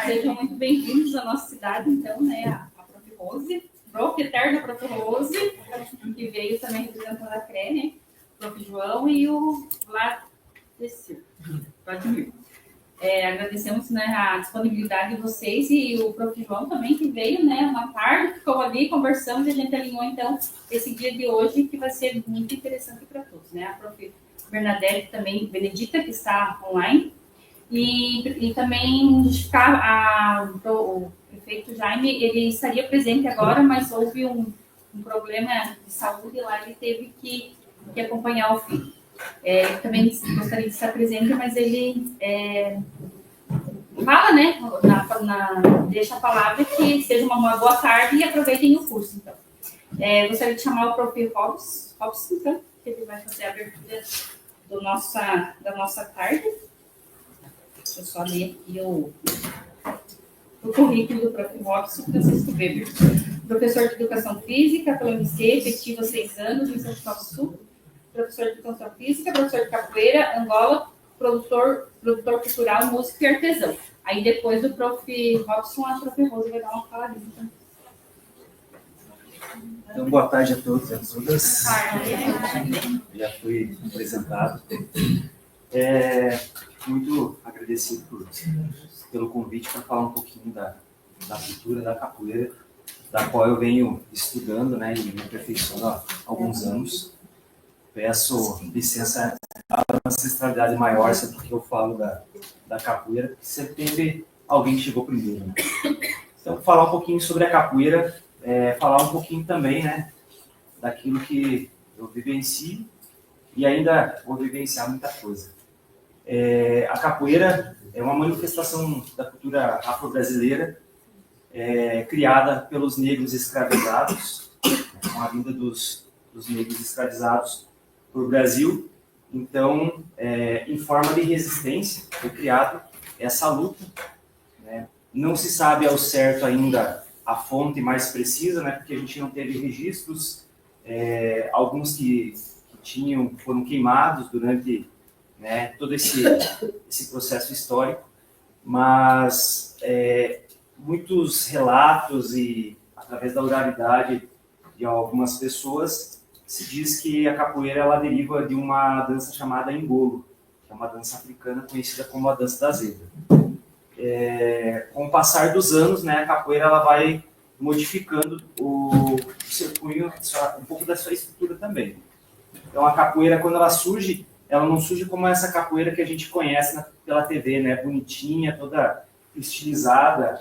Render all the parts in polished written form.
Sejam muito bem-vindos à nossa cidade, então, né, a Prof. Rose, eterna Prof. Rose, que veio também representando a CRE, né, o Prof. João e o Vladimir. Agradecemos, né, a disponibilidade de vocês e o Prof. João também, que veio, né, uma tarde, ficou ali, conversamos e a gente alinhou, então, esse dia de hoje, que vai ser muito interessante para todos, né, a Prof. Bernadette também, Benedita, que está online, e também o prefeito Jaime, ele estaria presente agora, mas houve um problema de saúde lá, ele teve que acompanhar o filho. Também gostaria de estar presente, mas ele fala, né, deixa a palavra que seja uma boa tarde e aproveitem o curso, então. Gostaria de chamar o Prof. Robson, então, que ele vai fazer a abertura da nossa tarde. Deixa eu só ler aqui o currículo do Prof. Robson Francisco Weber. Professor de Educação Física pela UNC, efetivo há 6 anos, em São Paulo do Sul. Professor de Educação Física, professor de capoeira, Angola, produtor cultural, músico e artesão. Aí depois do Prof. Robson, a Prof. Rose vai dar uma faladinha também. Então, boa tarde a todos e a todas. Já fui apresentado. Muito agradecido pelo convite para falar um pouquinho da cultura da capoeira, da qual eu venho estudando, né, e me aperfeiçoando há alguns anos. Peço licença à ancestralidade maior, sempre que eu falo da capoeira, porque sempre teve alguém que chegou primeiro, né? Então, falar um pouquinho sobre a capoeira, falar um pouquinho também, né, daquilo que eu vivencio e ainda vou vivenciar muita coisa. A capoeira é uma manifestação da cultura afro-brasileira, criada pelos negros escravizados, com a vinda dos negros escravizados para o Brasil. Então, em forma de resistência, foi criada essa luta, né? Não se sabe ao certo ainda a fonte mais precisa, né, porque a gente não teve registros, alguns que foram queimados durante, né, todo esse processo histórico, mas muitos relatos e através da oralidade de algumas pessoas se diz que a capoeira ela deriva de uma dança chamada engolo, que é uma dança africana conhecida como a dança da zebra. Com o passar dos anos, né, a capoeira ela vai modificando o seu cunho, um pouco da sua estrutura também. Então a capoeira, quando ela surge, ela não surge como essa capoeira que a gente conhece pela TV, né, bonitinha, toda estilizada,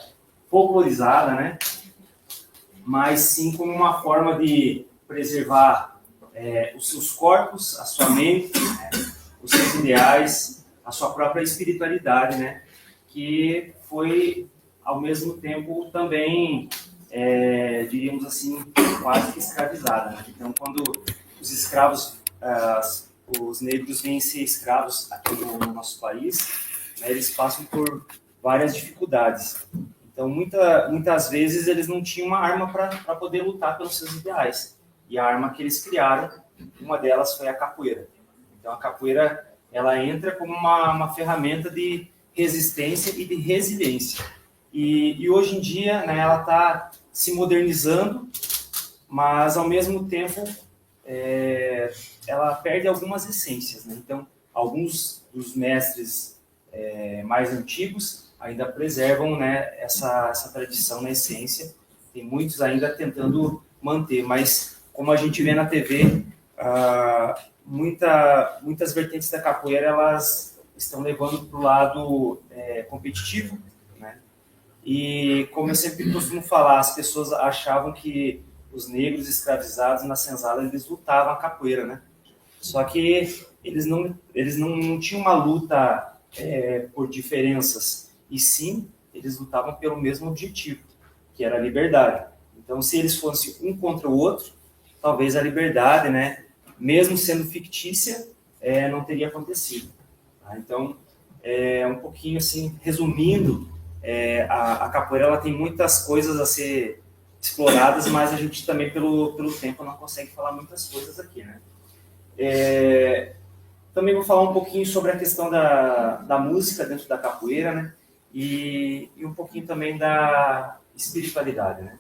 folclorizada, né, mas sim como uma forma de preservar os seus corpos, a sua mente, né, os seus ideais, a sua própria espiritualidade, né, que foi, ao mesmo tempo, também, diríamos assim, quase que escravizada, né? Então, quando os escravos, os negros vêm ser escravos aqui no nosso país, né, eles passam por várias dificuldades. Então, muitas vezes, eles não tinham uma arma para poder lutar pelos seus ideais. E a arma que eles criaram, uma delas foi a capoeira. Então, a capoeira, ela entra como uma ferramenta de resistência e de resiliência. E hoje em dia, né, ela está se modernizando, mas, ao mesmo tempo, ela perde algumas essências, né? Então, alguns dos mestres mais antigos ainda preservam, né, essa tradição na essência. Tem muitos ainda tentando manter, mas, como a gente vê na TV, muitas vertentes da capoeira elas estão levando para o lado competitivo, né? E, como eu sempre costumo falar, as pessoas achavam que os negros escravizados na senzala eles lutavam a capoeira, né? Só que eles não tinham uma luta por diferenças, e sim eles lutavam pelo mesmo objetivo, que era a liberdade. Então, se eles fossem um contra o outro, talvez a liberdade, né, mesmo sendo fictícia, não teria acontecido. Então, um pouquinho assim, resumindo, a capoeira ela tem muitas coisas a ser exploradas, mas a gente também, pelo tempo, não consegue falar muitas coisas aqui, né? Também vou falar um pouquinho sobre a questão da música dentro da capoeira, né? e um pouquinho também da espiritualidade, né?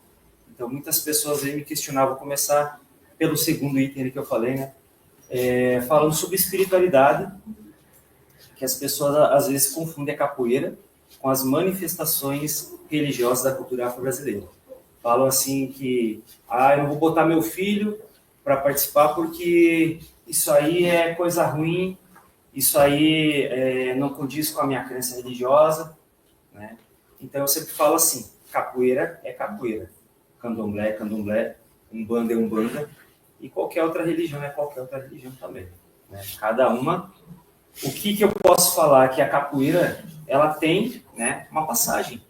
Então, muitas pessoas aí me questionavam, vou começar pelo segundo item que eu falei, né? Falando sobre espiritualidade, que as pessoas às vezes confundem a capoeira com as manifestações religiosas da cultura afro-brasileira. Falam assim que, eu não vou botar meu filho para participar porque isso aí é coisa ruim, isso aí não condiz com a minha crença religiosa, né? Então eu sempre falo assim, capoeira é capoeira, candomblé é candomblé, umbanda é umbanda, e qualquer outra religião é qualquer outra religião também, né? Cada uma. O que eu posso falar? Que a capoeira, ela tem, né, uma passagem.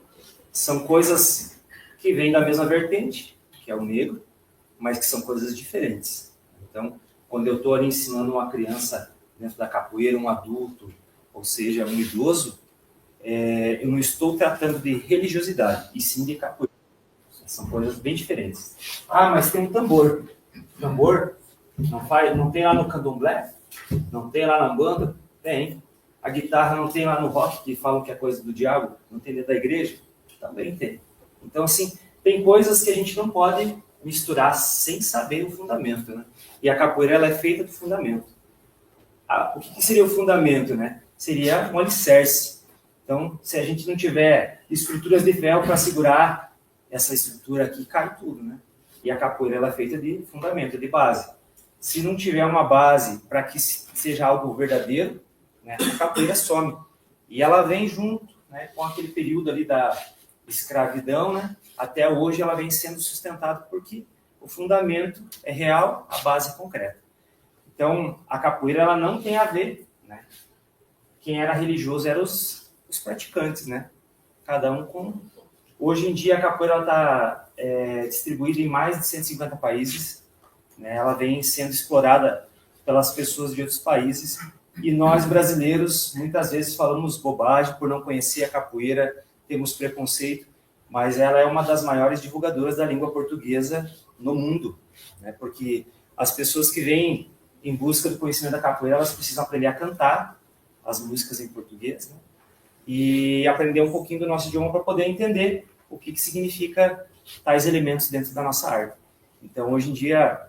São coisas que vêm da mesma vertente, que é o negro, mas que são coisas diferentes. Então, quando eu estou ali ensinando uma criança dentro da capoeira, um adulto, ou seja, um idoso, eu não estou tratando de religiosidade, e sim de capoeira. São coisas bem diferentes. Mas tem um tambor. Tambor? Não tem lá no candomblé? Não tem lá na banda? Tem. A guitarra não tem lá no rock, que falam que é coisa do diabo? Não tem dentro da igreja? Também tem. Então, assim, tem coisas que a gente não pode misturar sem saber o fundamento, né? E a capoeira, ela é feita do fundamento. O que seria o fundamento, né? Seria um alicerce. Então, se a gente não tiver estruturas de ferro para segurar essa estrutura aqui, cai tudo, né? E a capoeira, ela é feita de fundamento, de base. Se não tiver uma base para que seja algo verdadeiro, né, a capoeira some. E ela vem junto, né, com aquele período ali da escravidão, né, até hoje ela vem sendo sustentada porque o fundamento é real, a base é concreta. Então, a capoeira, ela não tem a ver, né? Quem era religioso eram os praticantes, né? Cada um com... Hoje em dia, a capoeira está distribuída em mais de 150 países, né? Ela vem sendo explorada pelas pessoas de outros países, e nós, brasileiros, muitas vezes falamos bobagem por não conhecer a capoeira, temos preconceito, mas ela é uma das maiores divulgadoras da língua portuguesa no mundo, né? Porque as pessoas que vêm em busca do conhecimento da capoeira, elas precisam aprender a cantar as músicas em português, né? E aprender um pouquinho do nosso idioma para poder entender o que significa tais elementos dentro da nossa arte. Então, hoje em dia,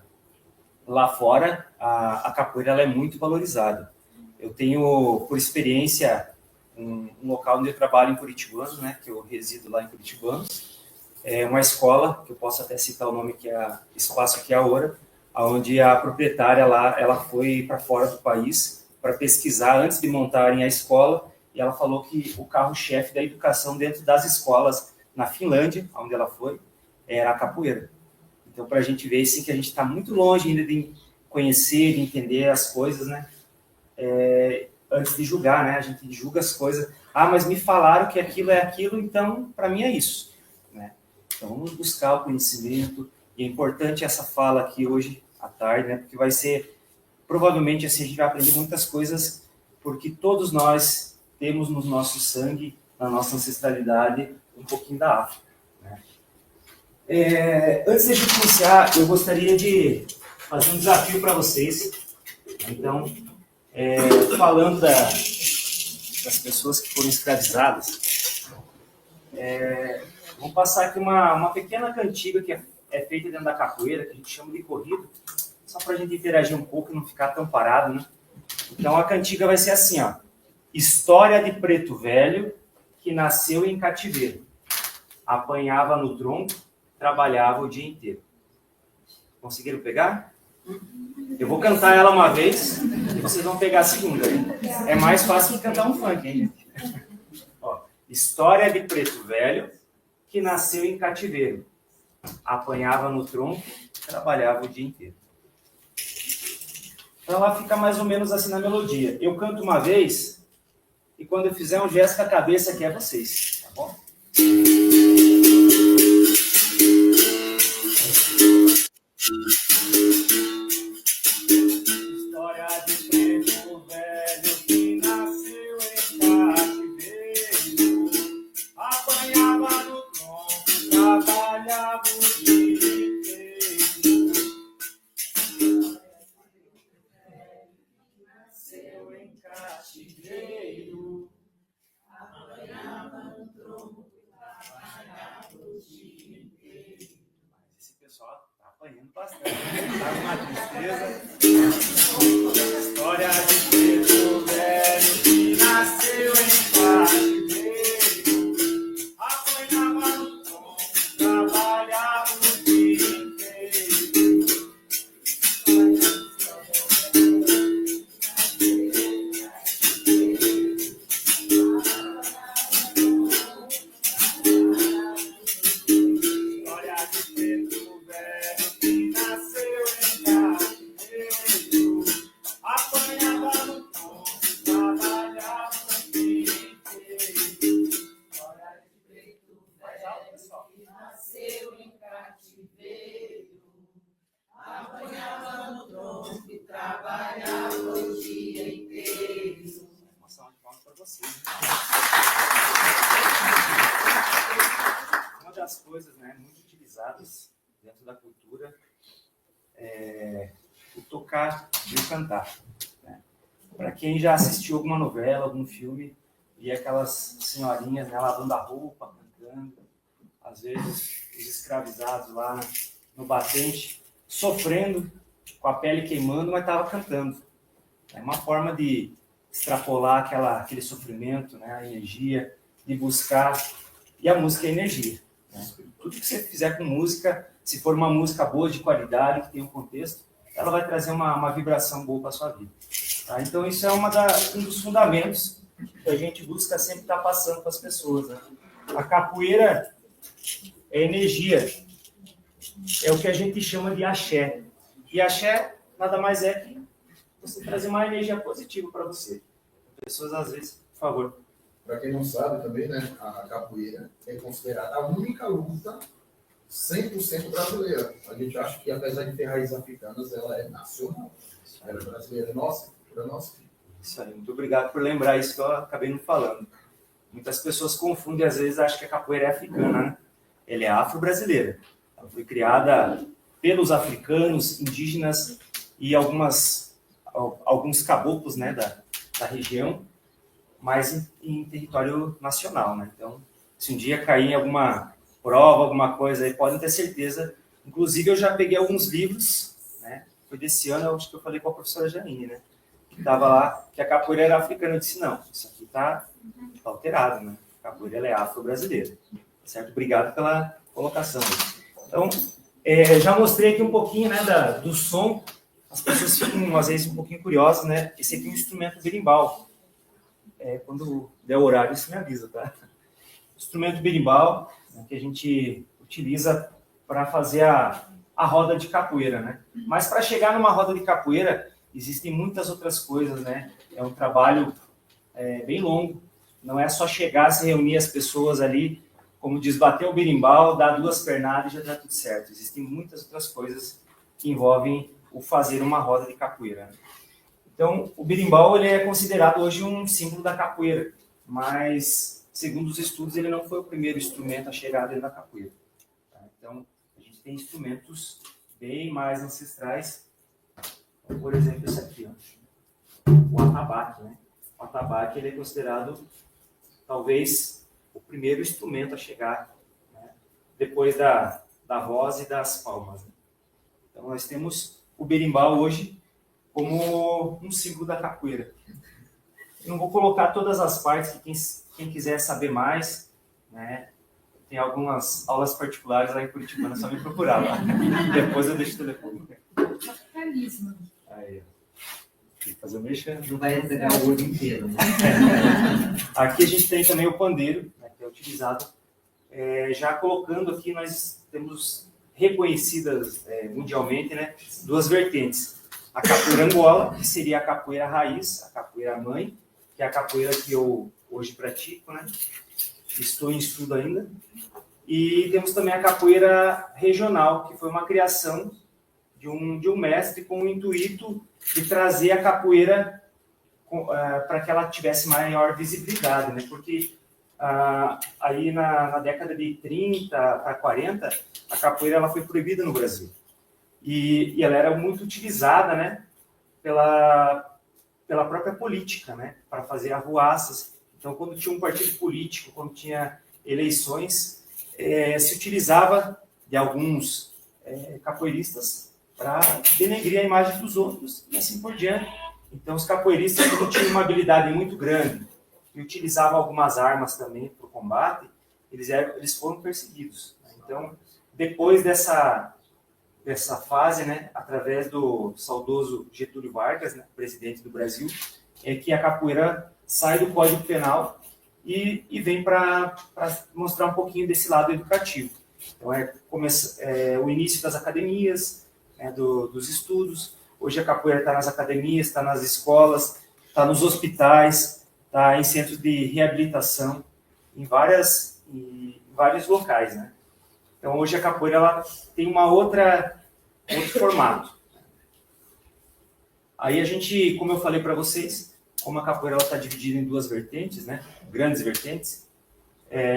lá fora, a capoeira, ela é muito valorizada. Eu tenho, por experiência, um local onde eu trabalho em Curitibanos, né, que eu resido lá em Curitibanos, é uma escola, que eu posso até citar o nome, que é Espaço Aquiaora, onde a proprietária lá, ela foi para fora do país para pesquisar antes de montarem a escola, e ela falou que o carro-chefe da educação dentro das escolas na Finlândia, onde ela foi, era a capoeira. Então, para a gente ver assim, que a gente está muito longe ainda de conhecer, de entender as coisas, né? Antes de julgar, né? A gente julga as coisas. Mas me falaram que aquilo é aquilo, então, para mim é isso, né? Então, vamos buscar o conhecimento. E é importante essa fala aqui hoje à tarde, né? Porque vai ser, provavelmente, assim, a gente vai aprender muitas coisas, porque todos nós temos no nosso sangue, na nossa ancestralidade, um pouquinho da África, né? Antes de a gente iniciar, eu gostaria de fazer um desafio para vocês. Então, falando das pessoas que foram escravizadas, vou passar aqui uma pequena cantiga que é feita dentro da capoeira, que a gente chama de corrido, só para a gente interagir um pouco e não ficar tão parado, né? Então, a cantiga vai ser assim, ó. História de preto velho que nasceu em cativeiro. Apanhava no tronco, trabalhava o dia inteiro. Conseguiram pegar? Eu vou cantar ela uma vez e vocês vão pegar a segunda. Hein? É mais fácil que cantar um funk, hein, gente? Ó, história de preto velho que nasceu em cativeiro. Apanhava no tronco, trabalhava o dia inteiro. Então ela fica mais ou menos assim na melodia. Eu canto uma vez e quando eu fizer um gesto com a cabeça que é vocês, tá bom? História de preto velho que nasceu em cativeiro, apanhava no tronco, trabalhava o dia inteiro. Nasceu em cativeiro, apanhava no apanhando bastante. Tá uma tristeza. História de preto velho que nasceu em cativeiro. Apanhava no tronco, trabalhava o dia inteiro. Uma das coisas, né, muito utilizadas dentro da cultura é o tocar e o cantar. Né? Para quem já assistiu alguma novela, algum filme, e aquelas senhorinhas, né, lavando a roupa, cantando, às vezes os escravizados lá no batente, sofrendo, com a pele queimando, mas estava cantando. É uma forma de extrapolar aquele sofrimento, né, a energia, de buscar. E a música é energia. Né? Tudo que você fizer com música, se for uma música boa, de qualidade, que tem um contexto, ela vai trazer uma vibração boa para a sua vida. Tá? Então, isso é um dos fundamentos que a gente busca sempre estar passando para as pessoas. Né? A capoeira é energia. É o que a gente chama de axé. E axé nada mais é que você trazer uma energia positiva para você. As pessoas, às vezes, por favor. Para quem não sabe também, né, a capoeira é considerada a única luta 100% brasileira. A gente acha que, apesar de ter raízes africanas, ela é nacional. Ela é brasileira, nossa, cultura nossa. Isso aí, muito obrigado por lembrar isso que eu acabei não falando. Muitas pessoas confundem, às vezes, acham que a capoeira é africana, né? Ela é afro-brasileira. Ela foi criada pelos africanos, indígenas e alguns caboclos, né, da região, mas em território nacional, né? Então, se um dia cair em alguma prova, alguma coisa aí, podem ter certeza. Inclusive, eu já peguei alguns livros, né? Foi desse ano, eu acho que eu falei com a professora Janine, né? Que estava lá, que a capoeira era africana. Eu disse, não, isso aqui está alterado, né? A capoeira ela é afro-brasileira. Certo? Obrigado pela colocação. Então, já mostrei aqui um pouquinho, né, do som. As pessoas ficam, às vezes, um pouquinho curiosas, né? Esse aqui é um instrumento berimbau. Quando der o horário, isso me avisa, tá? Instrumento berimbau, né, que a gente utiliza para fazer a roda de capoeira, né? Mas para chegar numa roda de capoeira, existem muitas outras coisas, né? É um trabalho bem longo. Não é só chegar, se reunir as pessoas ali, como diz, bater o berimbau, dar 2 pernadas e já está tudo certo. Existem muitas outras coisas que envolvem o fazer uma roda de capoeira, né? Então, o berimbau ele é considerado hoje um símbolo da capoeira, mas, segundo os estudos, ele não foi o primeiro instrumento a chegar dentro da capoeira. Tá? Então, a gente tem instrumentos bem mais ancestrais, como, por exemplo, esse aqui, ó, o atabaque. Né? O atabaque ele é considerado, talvez, o primeiro instrumento a chegar, né? Depois da voz e das palmas. Né? Então, nós temos o berimbau hoje como um símbolo da capoeira. Eu não vou colocar todas as partes, que quem quiser saber mais, né, tem algumas aulas particulares lá em Curitiba, é só me procurar lá. Depois eu deixo o telefone. Capitalismo. Aí, tem que fazer o mexer. Não vai entregar o olho inteiro, né? Aqui a gente tem também o pandeiro, né, que é utilizado. Já colocando aqui, nós temos reconhecidas mundialmente, né, 2 vertentes. A capoeira Angola, que seria a capoeira raiz, a capoeira mãe, que é a capoeira que eu hoje pratico, né? Estou em estudo ainda. E temos também a capoeira regional, que foi uma criação de um mestre com o intuito de trazer a capoeira para que ela tivesse maior visibilidade, né? Porque aí na década de 30 para 40, a capoeira ela foi proibida no Brasil. E ela era muito utilizada, né, pela própria política, né, para fazer arruaças. Então, quando tinha um partido político, quando tinha eleições, se utilizava de alguns capoeiristas para denegrir a imagem dos outros e assim por diante. Então, os capoeiristas que tinham uma habilidade muito grande e utilizavam algumas armas também para o combate, eles foram perseguidos. Então, depois dessa fase, né, através do saudoso Getúlio Vargas, né, presidente do Brasil, é que a capoeira sai do Código Penal e vem para mostrar um pouquinho desse lado educativo. Então, o início das academias, né, dos estudos. Hoje a capoeira está nas academias, está nas escolas, está nos hospitais, está em centros de reabilitação, em vários locais, né? Então, hoje a capoeira ela tem outro formato. Aí a gente, como eu falei para vocês, como a capoeira está dividida em duas vertentes, né? Grandes vertentes,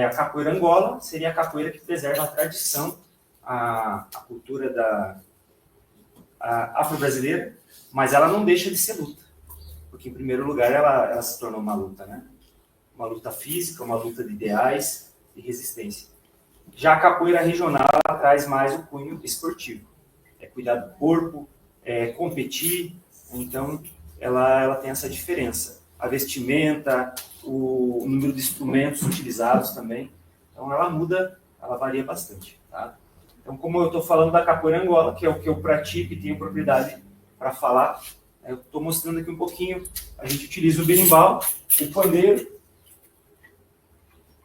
a capoeira Angola seria a capoeira que preserva a tradição, a cultura afro-brasileira, mas ela não deixa de ser luta, porque em primeiro lugar ela se tornou uma luta, né? Uma luta física, uma luta de ideais e resistência. Já a capoeira regional ela traz mais o cunho esportivo, cuidar do corpo, competir, então ela tem essa diferença. A vestimenta, o número de instrumentos utilizados também, então ela muda, ela varia bastante, tá? Então, como eu estou falando da capoeira Angola, que é o que eu pratico e tenho propriedade para falar, eu estou mostrando aqui um pouquinho. A gente utiliza o berimbau, o pandeiro,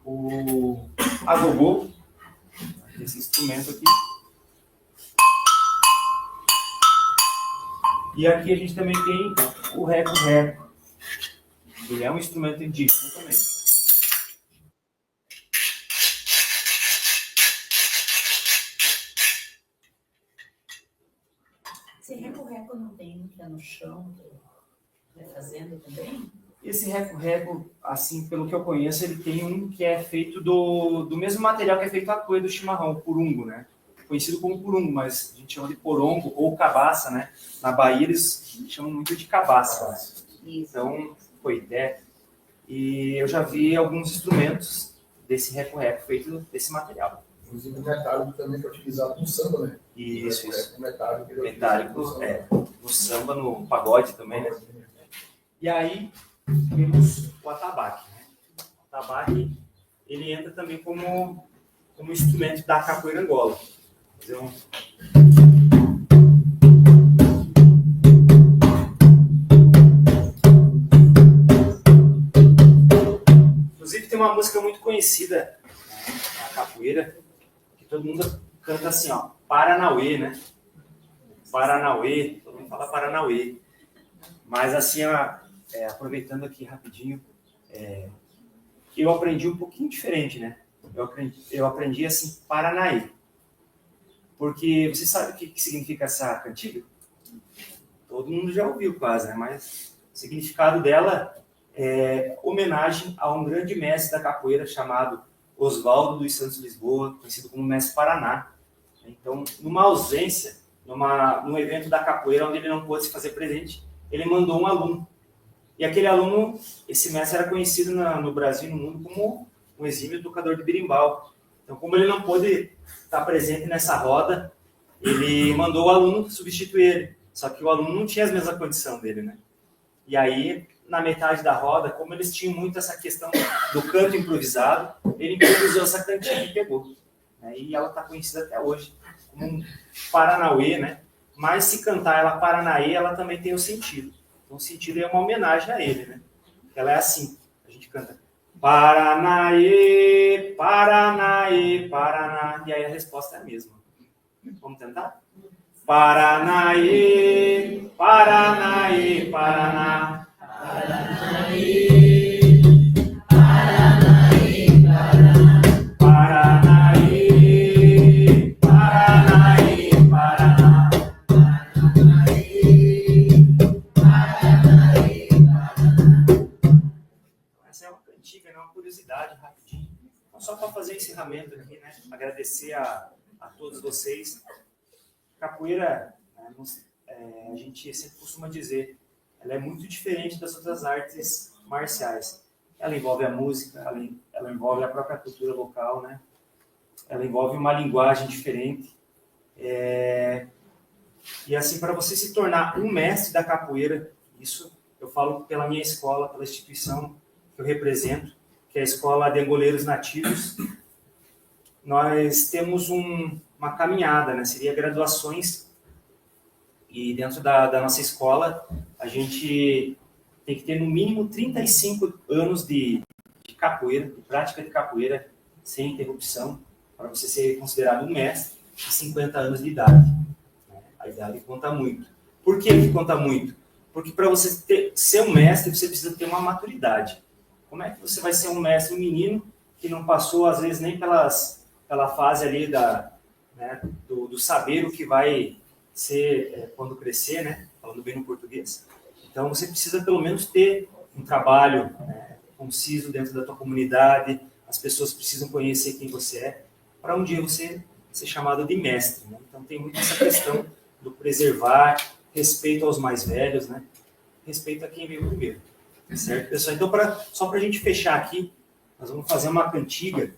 o agogô, esse instrumento aqui. E aqui a gente também tem o reco-reco. Ele é um instrumento indígena também. Esse reco-reco não tem um que é no chão, vai fazendo também? Esse reco-reco, assim, pelo que eu conheço, ele tem um que é feito do mesmo material que é feito a cuia do chimarrão, o purungo, né? Conhecido como purungo, mas a gente chama de porongo ou cabaça, né? Na Bahia eles chamam muito de cabaça, né? Então, coité. E eu já vi alguns instrumentos desse reco-reco feito desse material. Inclusive o metálico também que é utilizado no samba, né? Isso. O metálico, no samba, no pagode também, né? E aí, temos o atabaque, né? O atabaque, ele entra também como instrumento da capoeira Angola. Vou fazer um... Inclusive, tem uma música muito conhecida na capoeira, que todo mundo canta assim, ó, Paranauê, né? Paranauê, todo mundo fala Paranauê. Mas assim, aproveitando aqui rapidinho, eu aprendi um pouquinho diferente, né? Eu aprendi assim, Paranaí. Porque você sabe o que significa essa cantiga? Todo mundo já ouviu quase, né? Mas o significado dela é homenagem a um grande mestre da capoeira chamado Oswaldo dos Santos Lisboa, conhecido como Mestre Paraná. Então, numa ausência, num evento da capoeira onde ele não pôde se fazer presente, ele mandou um aluno. E aquele aluno, esse mestre era conhecido no Brasil e no mundo como um exímio tocador de berimbau. Então, como ele não pôde estar presente nessa roda, ele mandou o aluno substituir ele. Só que o aluno não tinha as mesmas condições dele, né? E aí, na metade da roda, como eles tinham muito essa questão do canto improvisado, ele improvisou essa cantiga e pegou. E ela está conhecida até hoje como um Paranauê, né? Mas se cantar ela Paranaê, ela também tem o sentido. Então, o sentido é uma homenagem a ele, né? Ela é assim, a gente canta Paranaê, Paranaê, Paraná. E aí a resposta é a mesma. Vamos tentar? Paranaê, Paranaê, Paraná. Paranaê, Paranaê, Paraná. Paranaê, Paranaê, Paraná. Essa é uma cantiga, uma curiosidade, rapidinho. Então, só para fazer encerramento aqui, né? Agradecer a todos vocês. Capoeira, a gente sempre costuma dizer, ela é muito diferente das outras artes marciais. Ela envolve a música, ela envolve a própria cultura local, né? Ela envolve uma linguagem diferente. E assim, para você se tornar um mestre da capoeira, isso eu falo pela minha escola, pela instituição que eu represento, que é a Escola de Angoleiros Nativos, nós temos uma caminhada, né? Seria graduações, e dentro da nossa escola, a gente tem que ter no mínimo 35 anos de capoeira, de prática de capoeira, sem interrupção, para você ser considerado um mestre, e 50 anos de idade. A idade conta muito. Por que que conta muito? Porque para você ser um mestre, você precisa ter uma maturidade. Como é que você vai ser um mestre, um menino que não passou, às vezes, nem pela fase ali do saber o que vai ser quando crescer, né? Falando bem no português. Então, você precisa, pelo menos, ter um trabalho conciso dentro da tua comunidade. As pessoas precisam conhecer quem você é, para um dia você ser chamado de mestre, né? Então, tem muito essa questão do preservar, respeito aos mais velhos, né? Respeito a quem veio primeiro. Certo, pessoal? Então, só para a gente fechar aqui, nós vamos fazer uma cantiga,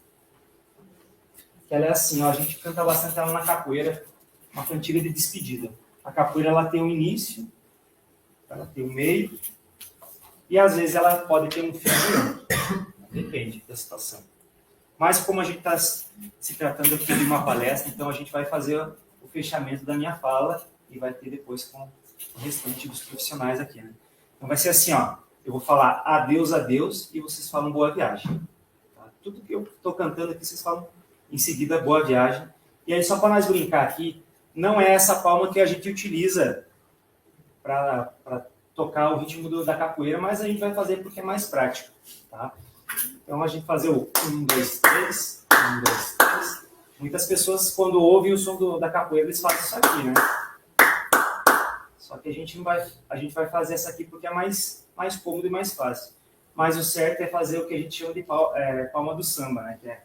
que ela é assim, ó, a gente canta bastante ela na capoeira, uma cantiga de despedida. A capoeira, ela tem um início, ela tem um meio, e às vezes ela pode ter um fim, depende da situação. Mas como a gente está se tratando aqui de uma palestra, então a gente vai fazer o fechamento da minha fala e vai ter depois com o restante dos profissionais aqui, né? Então vai ser assim, ó, eu vou falar adeus, e vocês falam boa viagem. Tá? Tudo que eu estou cantando aqui, vocês falam em seguida boa viagem. E aí, só para nós brincar aqui, não é essa palma que a gente utiliza para tocar o ritmo da capoeira, mas a gente vai fazer porque é mais prático. Tá? Então, a gente fazer o 1, 2, 3, 1, 2, 3. Muitas pessoas, quando ouvem o som da capoeira, eles fazem isso aqui, né? Só que a gente vai fazer essa aqui porque é mais cômodo e mais fácil. Mas o certo é fazer o que a gente chama de palma do samba, né? Que é...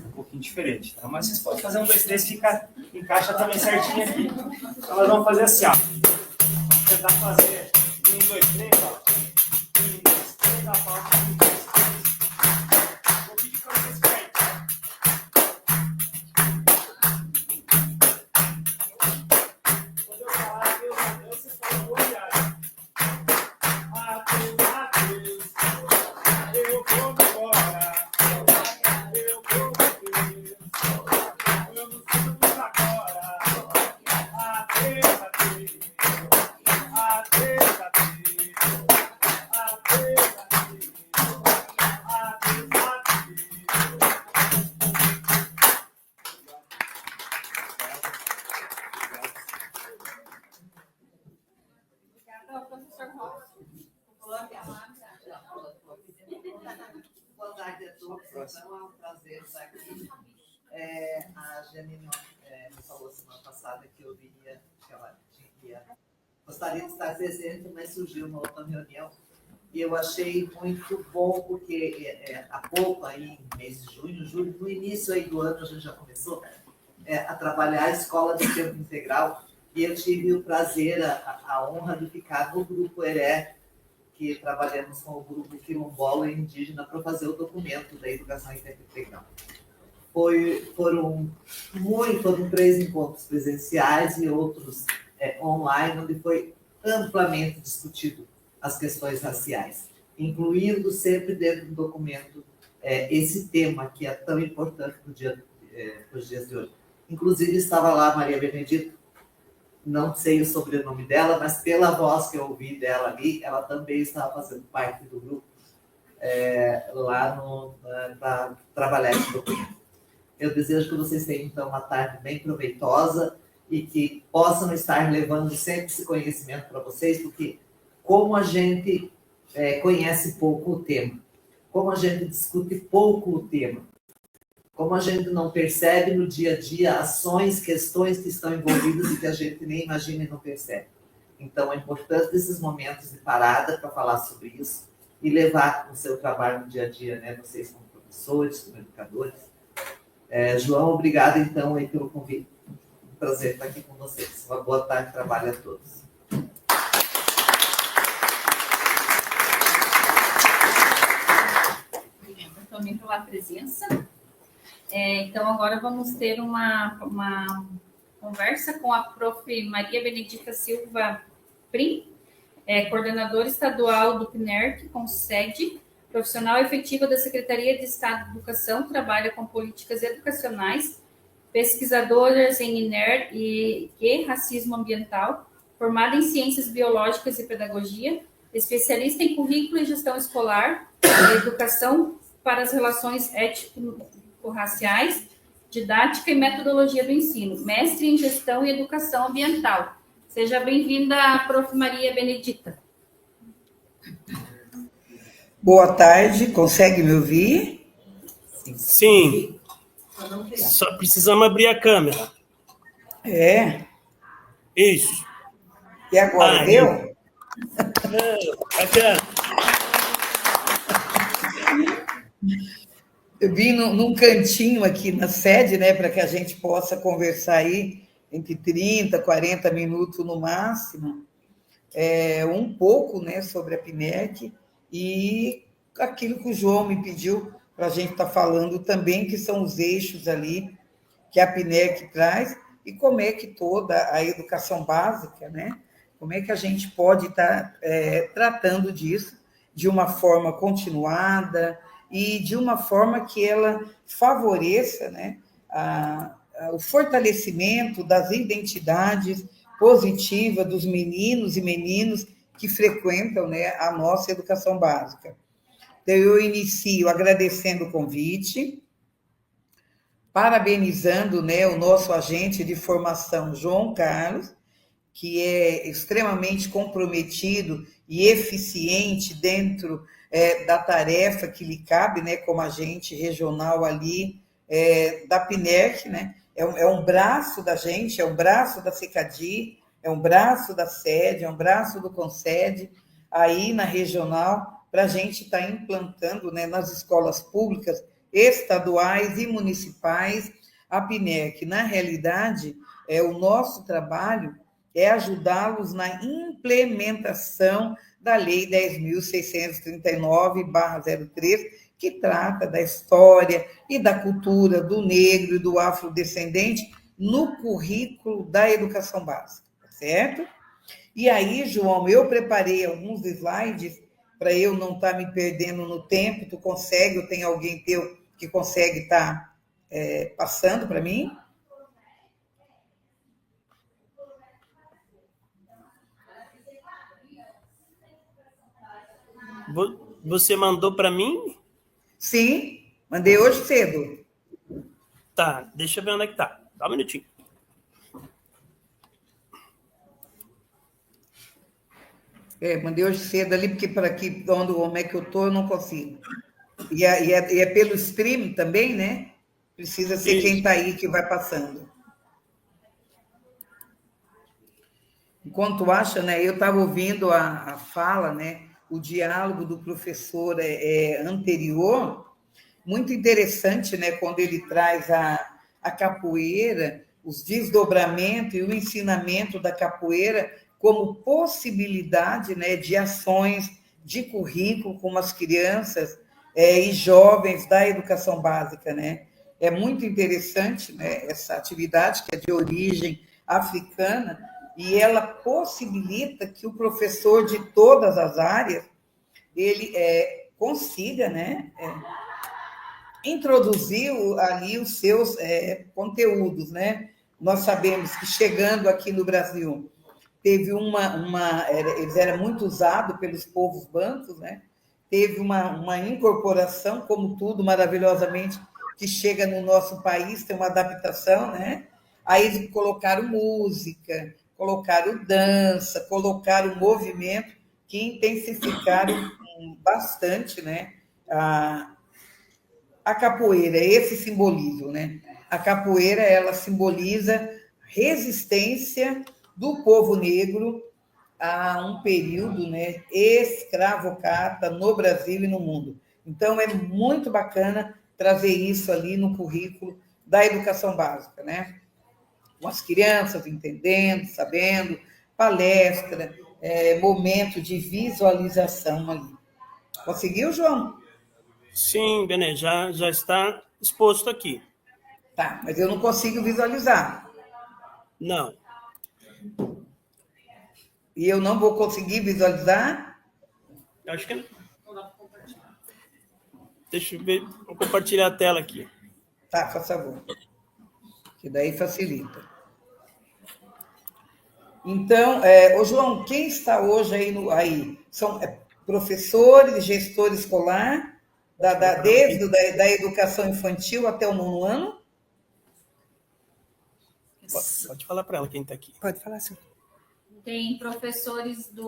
um pouquinho diferente, tá? Mas vocês podem fazer 1, 2, 3 que encaixa também certinho aqui. Então nós vamos fazer assim, ó. Vamos tentar fazer 1, 2, 3, ó. 1, 2, 3, a palma, 1, 2, 3. Vou pedir para vocês ficarem. Quando eu falar adeus, vocês falam boa viagem. Adeus, eu vou embora. Eu vou adeus. Vamos juntos agora. Adeus, adeus. Adeus, adeus. Adeus, adeus. Adeus, adeus. Obrigada, professor Rocha. Boa tarde a todos. Então, é um prazer estar aqui. A Janine me falou semana passada que eu viria, que ela gostaria de estar presente, mas surgiu uma outra reunião. E eu achei muito bom, porque há pouco, aí, no mês de junho, julho, no início aí do ano, a gente já começou a trabalhar a escola de tempo integral. E eu tive o prazer, a honra de ficar no grupo ERE, que trabalhamos com o grupo quilombola e indígena para fazer o documento da educação em tempo integral. Foram 3 encontros presenciais e outros online, onde foi amplamente discutido as questões raciais, incluindo sempre dentro do documento esse tema que é tão importante para os dias de hoje. Inclusive estava lá Maria Benedito, não sei o sobrenome dela, mas pela voz que eu ouvi dela ali, ela também estava fazendo parte do grupo lá para trabalhar esse documento. Eu desejo que vocês tenham, então, uma tarde bem proveitosa e que possam estar levando sempre esse conhecimento para vocês, porque como a gente conhece pouco o tema, como a gente discute pouco o tema, como a gente não percebe no dia a dia ações, questões que estão envolvidas e que a gente nem imagina e não percebe. Então, é importante esses momentos de parada para falar sobre isso e levar o seu trabalho no dia a dia, né? Vocês como professores, como educadores. João, obrigado, então, aí, pelo convite. Um prazer estar aqui com vocês. Uma boa tarde de trabalho a todos. Também pela presença. Então, agora vamos ter uma conversa com a prof. Maria Benedita Silva Prim, coordenadora estadual do PNERC, com sede, profissional efetiva da Secretaria de Estado de Educação, trabalha com políticas educacionais, pesquisadoras em INER e racismo ambiental, formada em ciências biológicas e pedagogia, especialista em currículo e gestão escolar, educação para as relações étnico-raciais, didática e metodologia do ensino, mestre em gestão e educação ambiental. Seja bem-vinda, prof. Maria Benedita. Boa tarde, consegue me ouvir? Sim. Só precisamos abrir a câmera. Isso. E agora, deu? Bacana. Eu vim num cantinho aqui na sede, né, para que a gente possa conversar aí entre 30, 40 minutos no máximo, um pouco, né, sobre a PNEC e aquilo que o João me pediu para a gente estar falando também, que são os eixos ali que a PNEC traz e como é que toda a educação básica, né, como é que a gente pode estar tratando disso de uma forma continuada e de uma forma que ela favoreça, né, o fortalecimento das identidades positivas dos meninos e meninas que frequentam, né, a nossa educação básica. Então, eu inicio agradecendo o convite, parabenizando, né, o nosso agente de formação, João Carlos, que é extremamente comprometido e eficiente dentro da tarefa que lhe cabe, né, como agente regional ali da PNEC, né? É um braço da gente, é um braço da CECADI, é um braço da sede, é um braço do CONSED, aí na regional, para a gente estar implantando, né, nas escolas públicas, estaduais e municipais, a PNEC. Na realidade, o nosso trabalho é ajudá-los na implementação da Lei 10.639/03, que trata da história e da cultura do negro e do afrodescendente no currículo da educação básica, certo? E aí, João, eu preparei alguns slides para eu não estar me perdendo no tempo. Tu consegue, ou tem alguém teu que consegue estar passando para mim? Você mandou para mim? Sim, mandei hoje cedo. Tá, deixa eu ver onde é que tá. Dá um minutinho. Mandei hoje cedo ali, porque por aqui, onde é que eu estou, eu não consigo. E é pelo stream também, né? Precisa ser quem está aí que vai passando. Enquanto acha, né? Eu estava ouvindo a fala, né? O diálogo do professor anterior, muito interessante, né? Quando ele traz a capoeira, os desdobramentos e o ensinamento da capoeira como possibilidade, né, de ações de currículo com as crianças e jovens da educação básica, né? É muito interessante, né, essa atividade que é de origem africana e ela possibilita que o professor de todas as áreas ele consiga, né, introduzir ali os seus conteúdos, né? Nós sabemos que chegando aqui no Brasil teve eles eram muito usados pelos povos bancos, né? Teve uma incorporação, como tudo, maravilhosamente, que chega no nosso país, tem uma adaptação, né? Aí eles colocaram música, colocaram dança, colocaram movimento, que intensificaram bastante, né? A capoeira, esse simbolismo, né? A capoeira, ela simboliza resistência do povo negro a um período, né, escravocrata no Brasil e no mundo. Então, é muito bacana trazer isso ali no currículo da educação básica, né? Com as crianças entendendo, sabendo, palestra, momento de visualização ali. Conseguiu, João? Sim, Benê, já está exposto aqui. Tá, mas eu não consigo visualizar. Não. E eu não vou conseguir visualizar? Acho que não. Deixa eu ver. Vou compartilhar a tela aqui. Tá, faz favor. Que daí facilita. Então, ô João, quem está hoje aí? São professores, gestores escolar, desde da educação infantil até o 9º ano? Pode falar para ela quem está aqui. Pode falar, sim. Tem professores de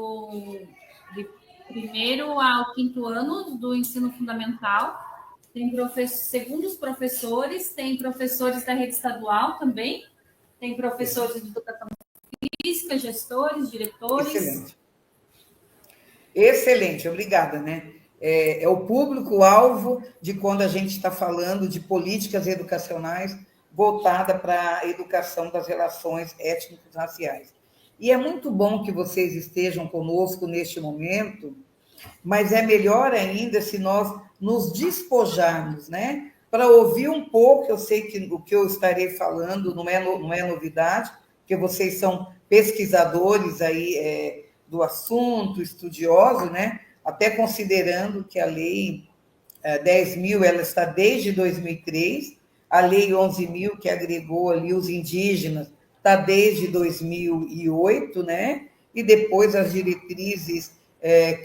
1º ao 5º ano do ensino fundamental, tem segundos professores, tem professores da rede estadual também, tem professores de educação física, gestores, diretores. Excelente. Excelente, obrigada, né? É o público-alvo de quando a gente está falando de políticas educacionais voltada para a educação das relações étnico-raciais. E é muito bom que vocês estejam conosco neste momento, mas é melhor ainda se nós nos despojarmos, né? Para ouvir um pouco, eu sei que o que eu estarei falando não é novidade, porque vocês são pesquisadores aí do assunto, estudiosos, né? Até considerando que a lei 10.000 ela está desde 2003, a lei 11.000 que agregou ali os indígenas está desde 2008, né? E depois as diretrizes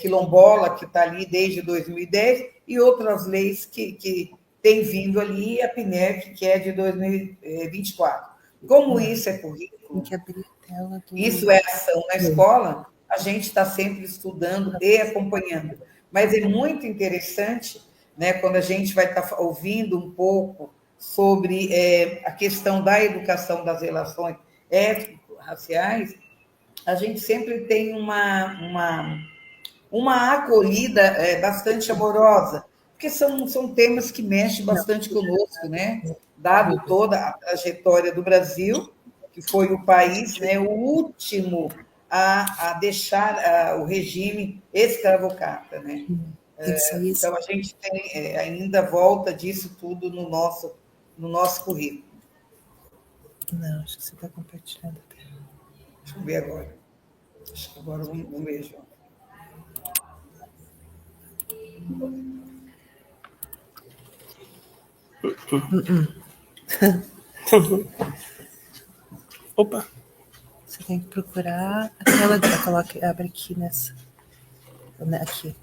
quilombola, que está ali desde 2010, e outras leis que têm vindo ali, a PNEC, que é de 2024. Como isso é currículo, isso é ação na escola, a gente está sempre estudando e acompanhando. Mas é muito interessante, né, quando a gente vai estar ouvindo um pouco sobre a questão da educação das relações étnico-raciais, a gente sempre tem uma acolhida bastante amorosa, porque são temas que mexem bastante conosco, né? Dado toda a trajetória do Brasil, que foi o país, né, o último a deixar o regime escravocrata, né? Então, a gente tem ainda volta disso tudo no nosso currículo. Não, acho que você está compartilhando a tela. Deixa eu ver agora. Acho que agora vamos ver, João. Opa! Você tem que procurar a tela dela. Abre aqui nessa. Aqui.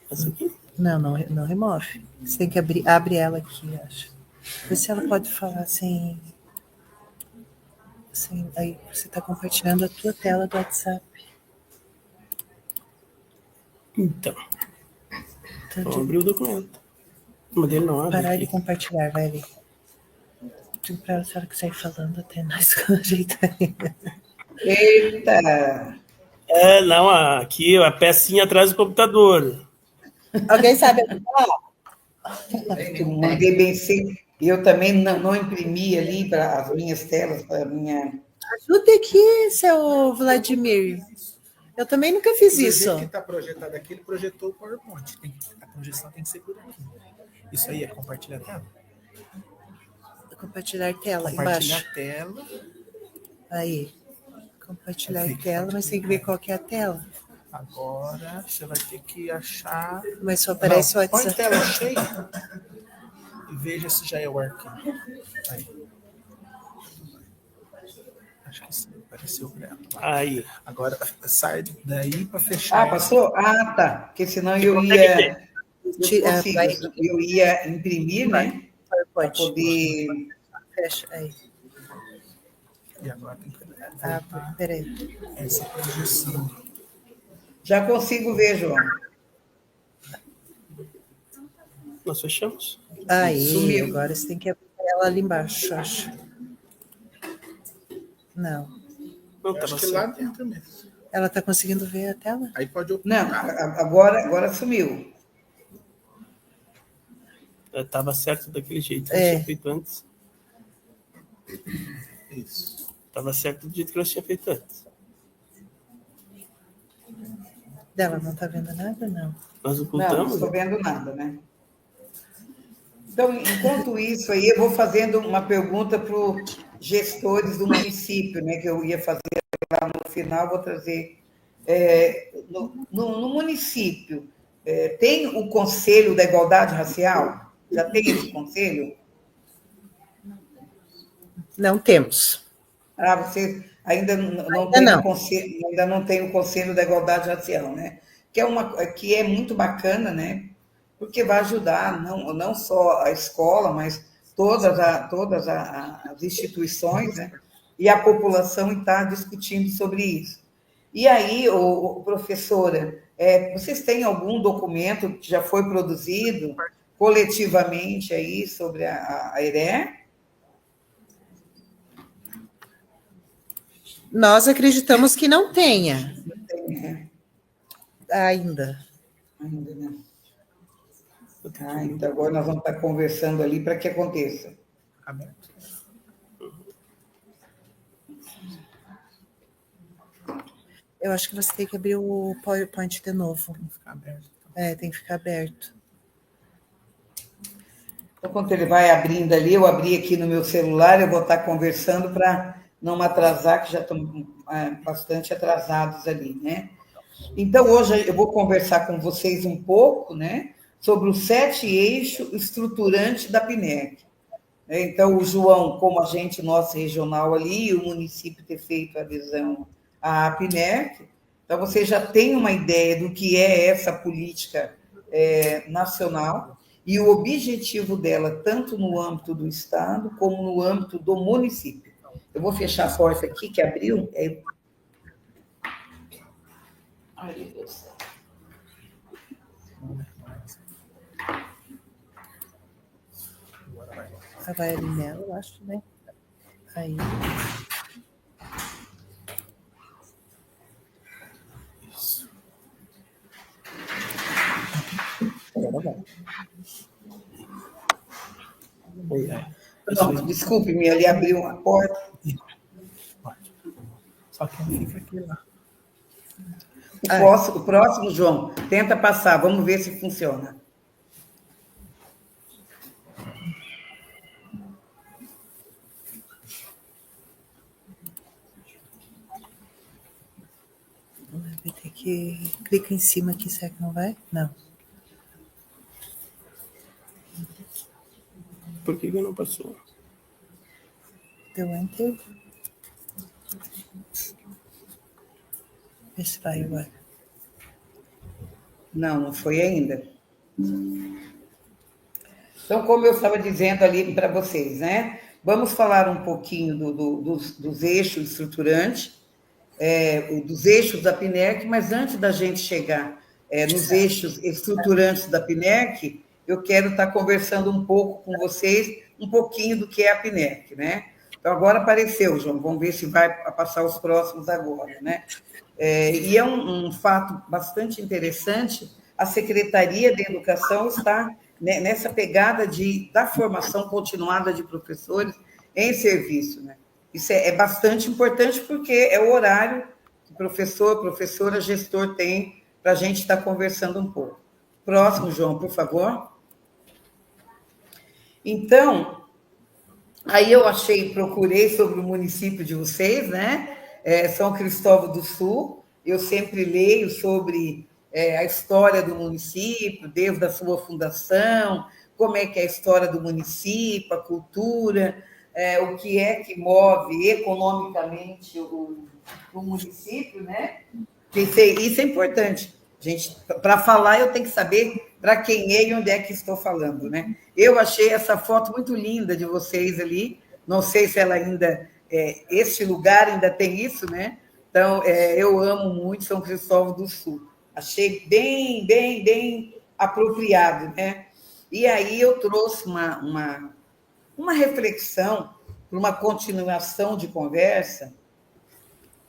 Essa aqui? Não remove. Você tem que abre ela aqui, acho. Vê se ela pode falar sem. Aí você está compartilhando a tua tela do WhatsApp. Então. Vamos abrir o documento. Mas ele não abre. Parar aqui. de compartilhar, vai ali. Digo para ela, se ela quiser ir falando até nós ajeitar. Eita! Não, aqui a pecinha atrás do computador. Alguém sabe Eu mandei bem cedo. Eu também não imprimi ali para as minhas telas, para a minha. Ajuda aqui, seu Vladimir. Eu também nunca fiz isso. O jeito que está projetado aqui, ele projetou o PowerPoint. A projeção tem que ser por aqui. Isso aí é compartilhar a tela? Compartilhar tela, Compartilhar embaixo. a tela. Aí. Compartilhar tela, mas tem que ver qual que é a tela. Agora você vai ter que achar... Mas só aparece o Põe WhatsApp. tela cheia e veja se já é o arquivo. Aí. Acho que sim, apareceu para ela. Aí. Agora sai daí para fechar. Passou? Tá. Porque senão eu ia imprimir, né? Para poder. Fecha aí. E agora tem que peraí. essa projeção. Já consigo ver, João. Nós fechamos. Aí, Sumiu. agora você tem que abrir ela ali embaixo, acho. Não. Não, Acho que lá dentro mesmo. Ela está conseguindo ver a tela? Aí pode Não, ocultar. agora sumiu. Estava certo daquele jeito que eu tinha feito antes. Isso. Estava certo do jeito que eu tinha feito antes. Dela não está vendo nada, não. Nós Não, não ocultamos. estou vendo nada, né? Então, enquanto isso aí, eu vou fazendo uma pergunta para os gestores do município, né? Que eu ia fazer lá no final, vou trazer. No município, tem o Conselho da Igualdade Racial? Já tem esse conselho? Não temos. Ah, você ainda não Ainda tem não. o conselho, ainda não tem o Conselho da Igualdade Racial, né? Que é muito bacana, né? Porque vai ajudar não só a escola, mas todas as instituições, né? E a população está discutindo sobre isso. E aí, professora, vocês têm algum documento que já foi produzido coletivamente aí sobre a ERE? Nós acreditamos que não tenha Tem, ainda. ainda, né? Ah, então agora nós vamos estar conversando ali para que aconteça. Aberto. Eu acho que você tem que abrir o PowerPoint de novo. Tem que ficar aberto. Tem que ficar aberto. Então, quando ele vai abrindo ali, eu abri aqui no meu celular, eu vou estar conversando para não me atrasar, que já estão bastante atrasados ali, né? Então, hoje eu vou conversar com vocês um pouco, né, sobre os 7 eixos estruturantes da PNEC. Então, o João, como agente nosso regional ali, o município ter feito a adesão à PNEC, então você já tem uma ideia do que é essa política nacional e o objetivo dela, tanto no âmbito do Estado, como no âmbito do município. Eu vou fechar a porta aqui, que abriu. Ai, meu Deus. Vai ali nela, eu acho, né? Aí. Pronto, desculpe-me, ali abriu uma porta. Só que não fica aqui lá. O próximo, João, tenta passar, vamos ver se funciona. Vai ter que... Clica em cima aqui, será que não vai? Não. Por que não passou? Deu enter. Vê se vai agora. Não foi ainda. Então, como eu estava dizendo ali para vocês, né? Vamos falar um pouquinho dos eixos estruturantes, dos eixos da PNEC, mas antes da gente chegar nos eixos estruturantes da PNEC, eu quero estar conversando um pouco com vocês, um pouquinho do que é a PNEC, né? Então, agora apareceu, João, vamos ver se vai passar os próximos agora, né? E é um fato bastante interessante, a Secretaria de Educação está nessa pegada da formação continuada de professores em serviço, né? Isso é bastante importante porque é o horário que professor, professora, gestor tem para a gente estar conversando um pouco. Próximo, João, por favor. Então, aí eu procurei sobre o município de vocês, né? São Cristóvão do Sul. Eu sempre leio sobre a história do município, desde a sua fundação, como é que é a história do município, a cultura, o que é que move economicamente o município, né? Isso é importante. Gente, para falar, eu tenho que saber para quem é e onde é que estou falando, né? Eu achei essa foto muito linda de vocês ali. Não sei se ela ainda... este lugar ainda tem isso, né? Então, eu amo muito São Cristóvão do Sul. Achei bem, bem, bem apropriado, né? E aí eu trouxe uma reflexão para uma continuação de conversa,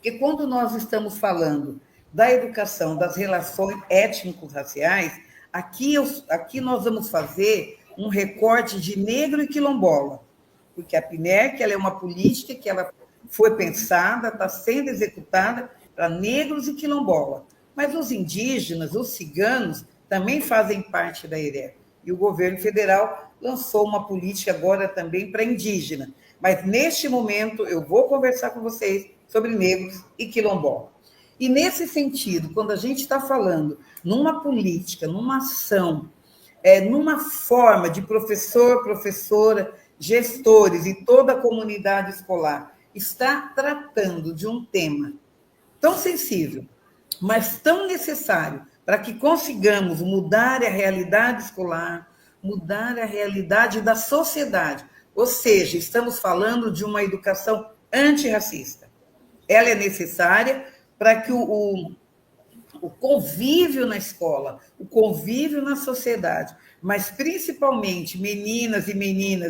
que quando nós estamos falando da educação, das relações étnico-raciais, aqui nós vamos fazer um recorte de negro e quilombola, porque a PNEC ela é uma política que ela foi pensada, está sendo executada para negros e quilombola. Mas os indígenas, os ciganos, também fazem parte da EREC. E o governo federal lançou uma política agora também para indígena. Mas, neste momento, eu vou conversar com vocês sobre negros e quilombola. E, nesse sentido, quando a gente está falando numa política, numa ação, numa forma de professor, professora, gestores e toda a comunidade escolar está tratando de um tema tão sensível, mas tão necessário para que consigamos mudar a realidade escolar, mudar a realidade da sociedade. Ou seja, estamos falando de uma educação antirracista. Ela é necessária para que o convívio na escola, o convívio na sociedade, mas principalmente meninas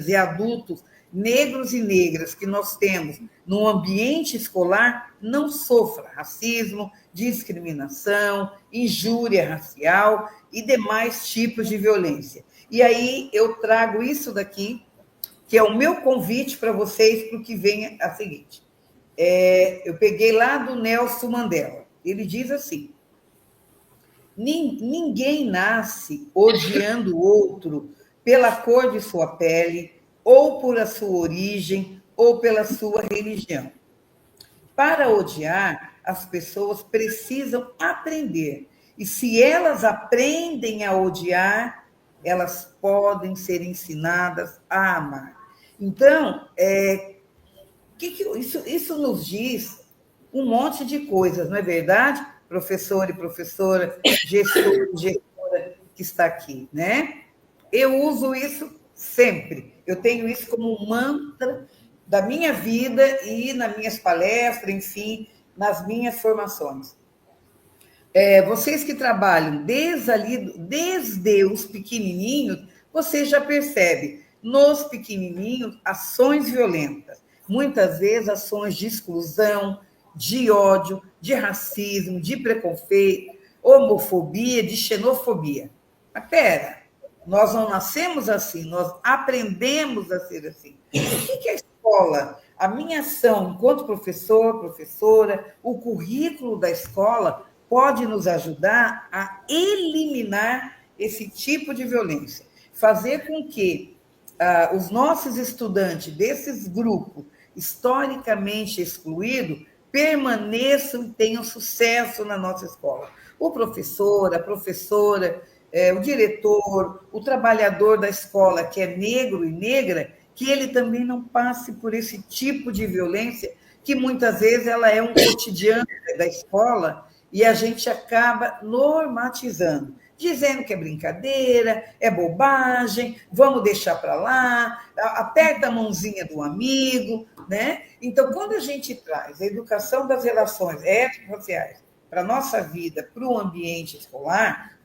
e adultos negros e negras que nós temos no ambiente escolar não sofra racismo, discriminação, injúria racial e demais tipos de violência. E aí eu trago isso daqui, que é o meu convite para vocês, para o que vem a seguinte. Eu peguei lá do Nelson Mandela. Ele diz assim: ninguém nasce odiando o outro pela cor de sua pele, ou por a sua origem, ou pela sua religião. Para odiar, as pessoas precisam aprender. E se elas aprendem a odiar, elas podem ser ensinadas a amar. Então, isso nos diz um monte de coisas, não é verdade? Professor e professora, gestor e gestora que está aqui, né? Eu uso isso sempre. Eu tenho isso como um mantra da minha vida e nas minhas palestras, enfim, nas minhas formações. Vocês que trabalham desde os pequenininhos, vocês já percebem, nos pequenininhos, ações violentas. Muitas vezes, ações de exclusão, de ódio, de racismo, de preconceito, homofobia, de xenofobia. Mas, pera, nós não nascemos assim, nós aprendemos a ser assim. O que é a escola? A minha ação enquanto professor, professora, o currículo da escola pode nos ajudar a eliminar esse tipo de violência, fazer com que os nossos estudantes desses grupos historicamente excluídos permaneçam e tenham sucesso na nossa escola. O professor, a professora, o diretor, o trabalhador da escola que é negro e negra, que ele também não passe por esse tipo de violência, que muitas vezes ela é um cotidiano da escola e a gente acaba normatizando, dizendo que é brincadeira, é bobagem, vamos deixar para lá, aperta a mãozinha do amigo, né? Então, quando a gente traz a educação das relações étnico-raciais para a nossa vida, para o ambiente escolar,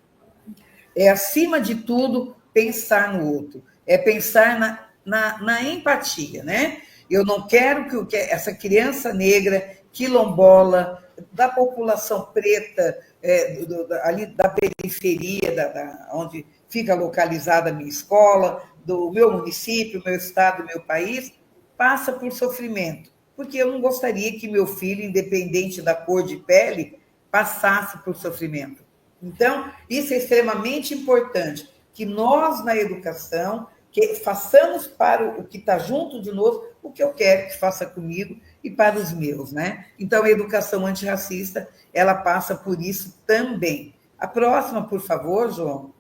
acima de tudo, pensar no outro, pensar na empatia, né? Eu não quero que essa criança negra, quilombola, da população preta, ali da periferia, onde fica localizada a minha escola, do meu município, meu estado, meu país, passa por sofrimento, porque eu não gostaria que meu filho, independente da cor de pele, passasse por sofrimento. Então, isso é extremamente importante, que nós, na educação, que façamos para o que está junto de nós, o que eu quero que faça comigo e para os meus, né? Então, a educação antirracista, ela passa por isso também. A próxima, por favor, João.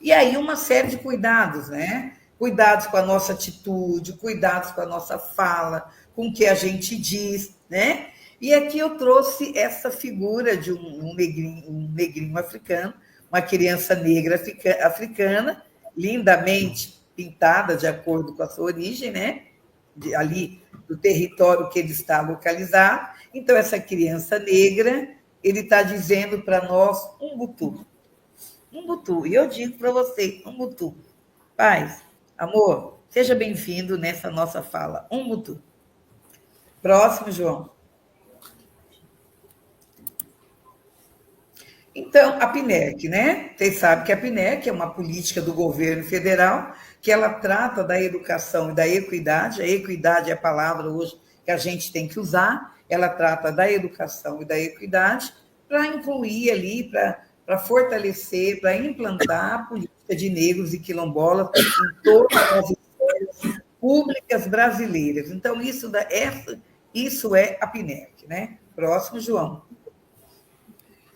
E aí, uma série de cuidados, né? Cuidados com a nossa atitude, cuidados com a nossa fala, com o que a gente diz, né? E aqui eu trouxe essa figura de um negrinho africano, uma criança negra africana, lindamente pintada de acordo com a sua origem, né? Ali do território que ele está localizado. Então, essa criança negra, ele está dizendo para nós Umbutu. Umbutu. E eu digo para vocês, Umbutu. Paz, amor, seja bem-vindo nessa nossa fala. Umbutu. Próximo, João. Então, a PNEC, né? Vocês sabem que a PNEC é uma política do governo federal que ela trata da educação e da equidade. A equidade é a palavra hoje que a gente tem que usar. Ela trata da educação e da equidade para incluir ali, para para fortalecer, para implantar a política de negros e quilombolas em todas as escolas públicas brasileiras. Então, isso é a PNEC, né? Próximo, João.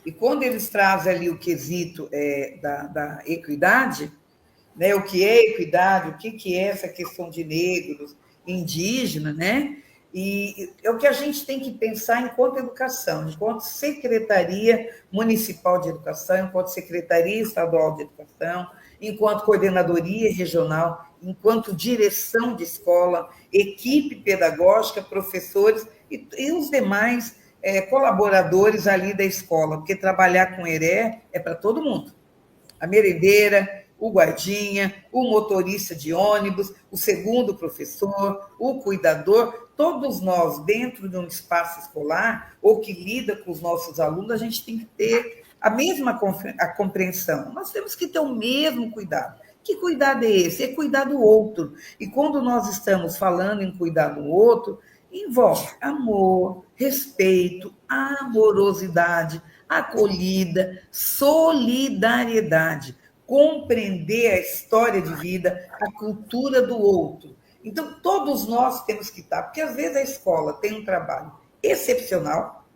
E quando eles trazem ali o quesito da equidade, né? O que é equidade, o que é essa questão de negros, indígena, né? E é o que a gente tem que pensar enquanto educação, enquanto Secretaria Municipal de Educação, enquanto Secretaria Estadual de Educação, enquanto Coordenadoria Regional, enquanto direção de escola, equipe pedagógica, professores e os demais colaboradores ali da escola, porque trabalhar com ERE é para todo mundo. A merendeira, o guardinha, o motorista de ônibus, o segundo professor, o cuidador, todos nós, dentro de um espaço escolar, ou que lida com os nossos alunos, a gente tem que ter a mesma compreensão. Nós temos que ter o mesmo cuidado. Que cuidado é esse? É cuidar do outro. E quando nós estamos falando em cuidar do outro, envolve amor, respeito, amorosidade, acolhida, solidariedade, compreender a história de vida, a cultura do outro. Então, todos nós temos que estar, porque às vezes a escola tem um trabalho excepcional,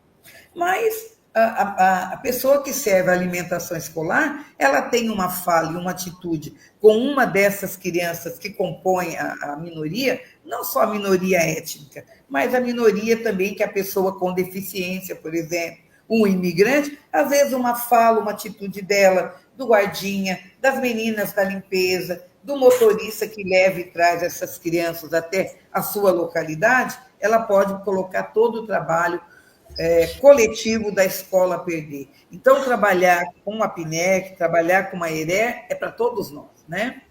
mas a pessoa que serve a alimentação escolar, ela tem uma fala e uma atitude com uma dessas crianças que compõem a minoria, não só a minoria étnica, mas a minoria também que é a pessoa com deficiência, por exemplo, um imigrante, às vezes uma fala, uma atitude dela, do guardinha, das meninas da limpeza, do motorista que leva e traz essas crianças até a sua localidade, ela pode colocar todo o trabalho coletivo da escola a perder. Então, trabalhar com a PNEC, trabalhar com a ERE é para todos nós, né?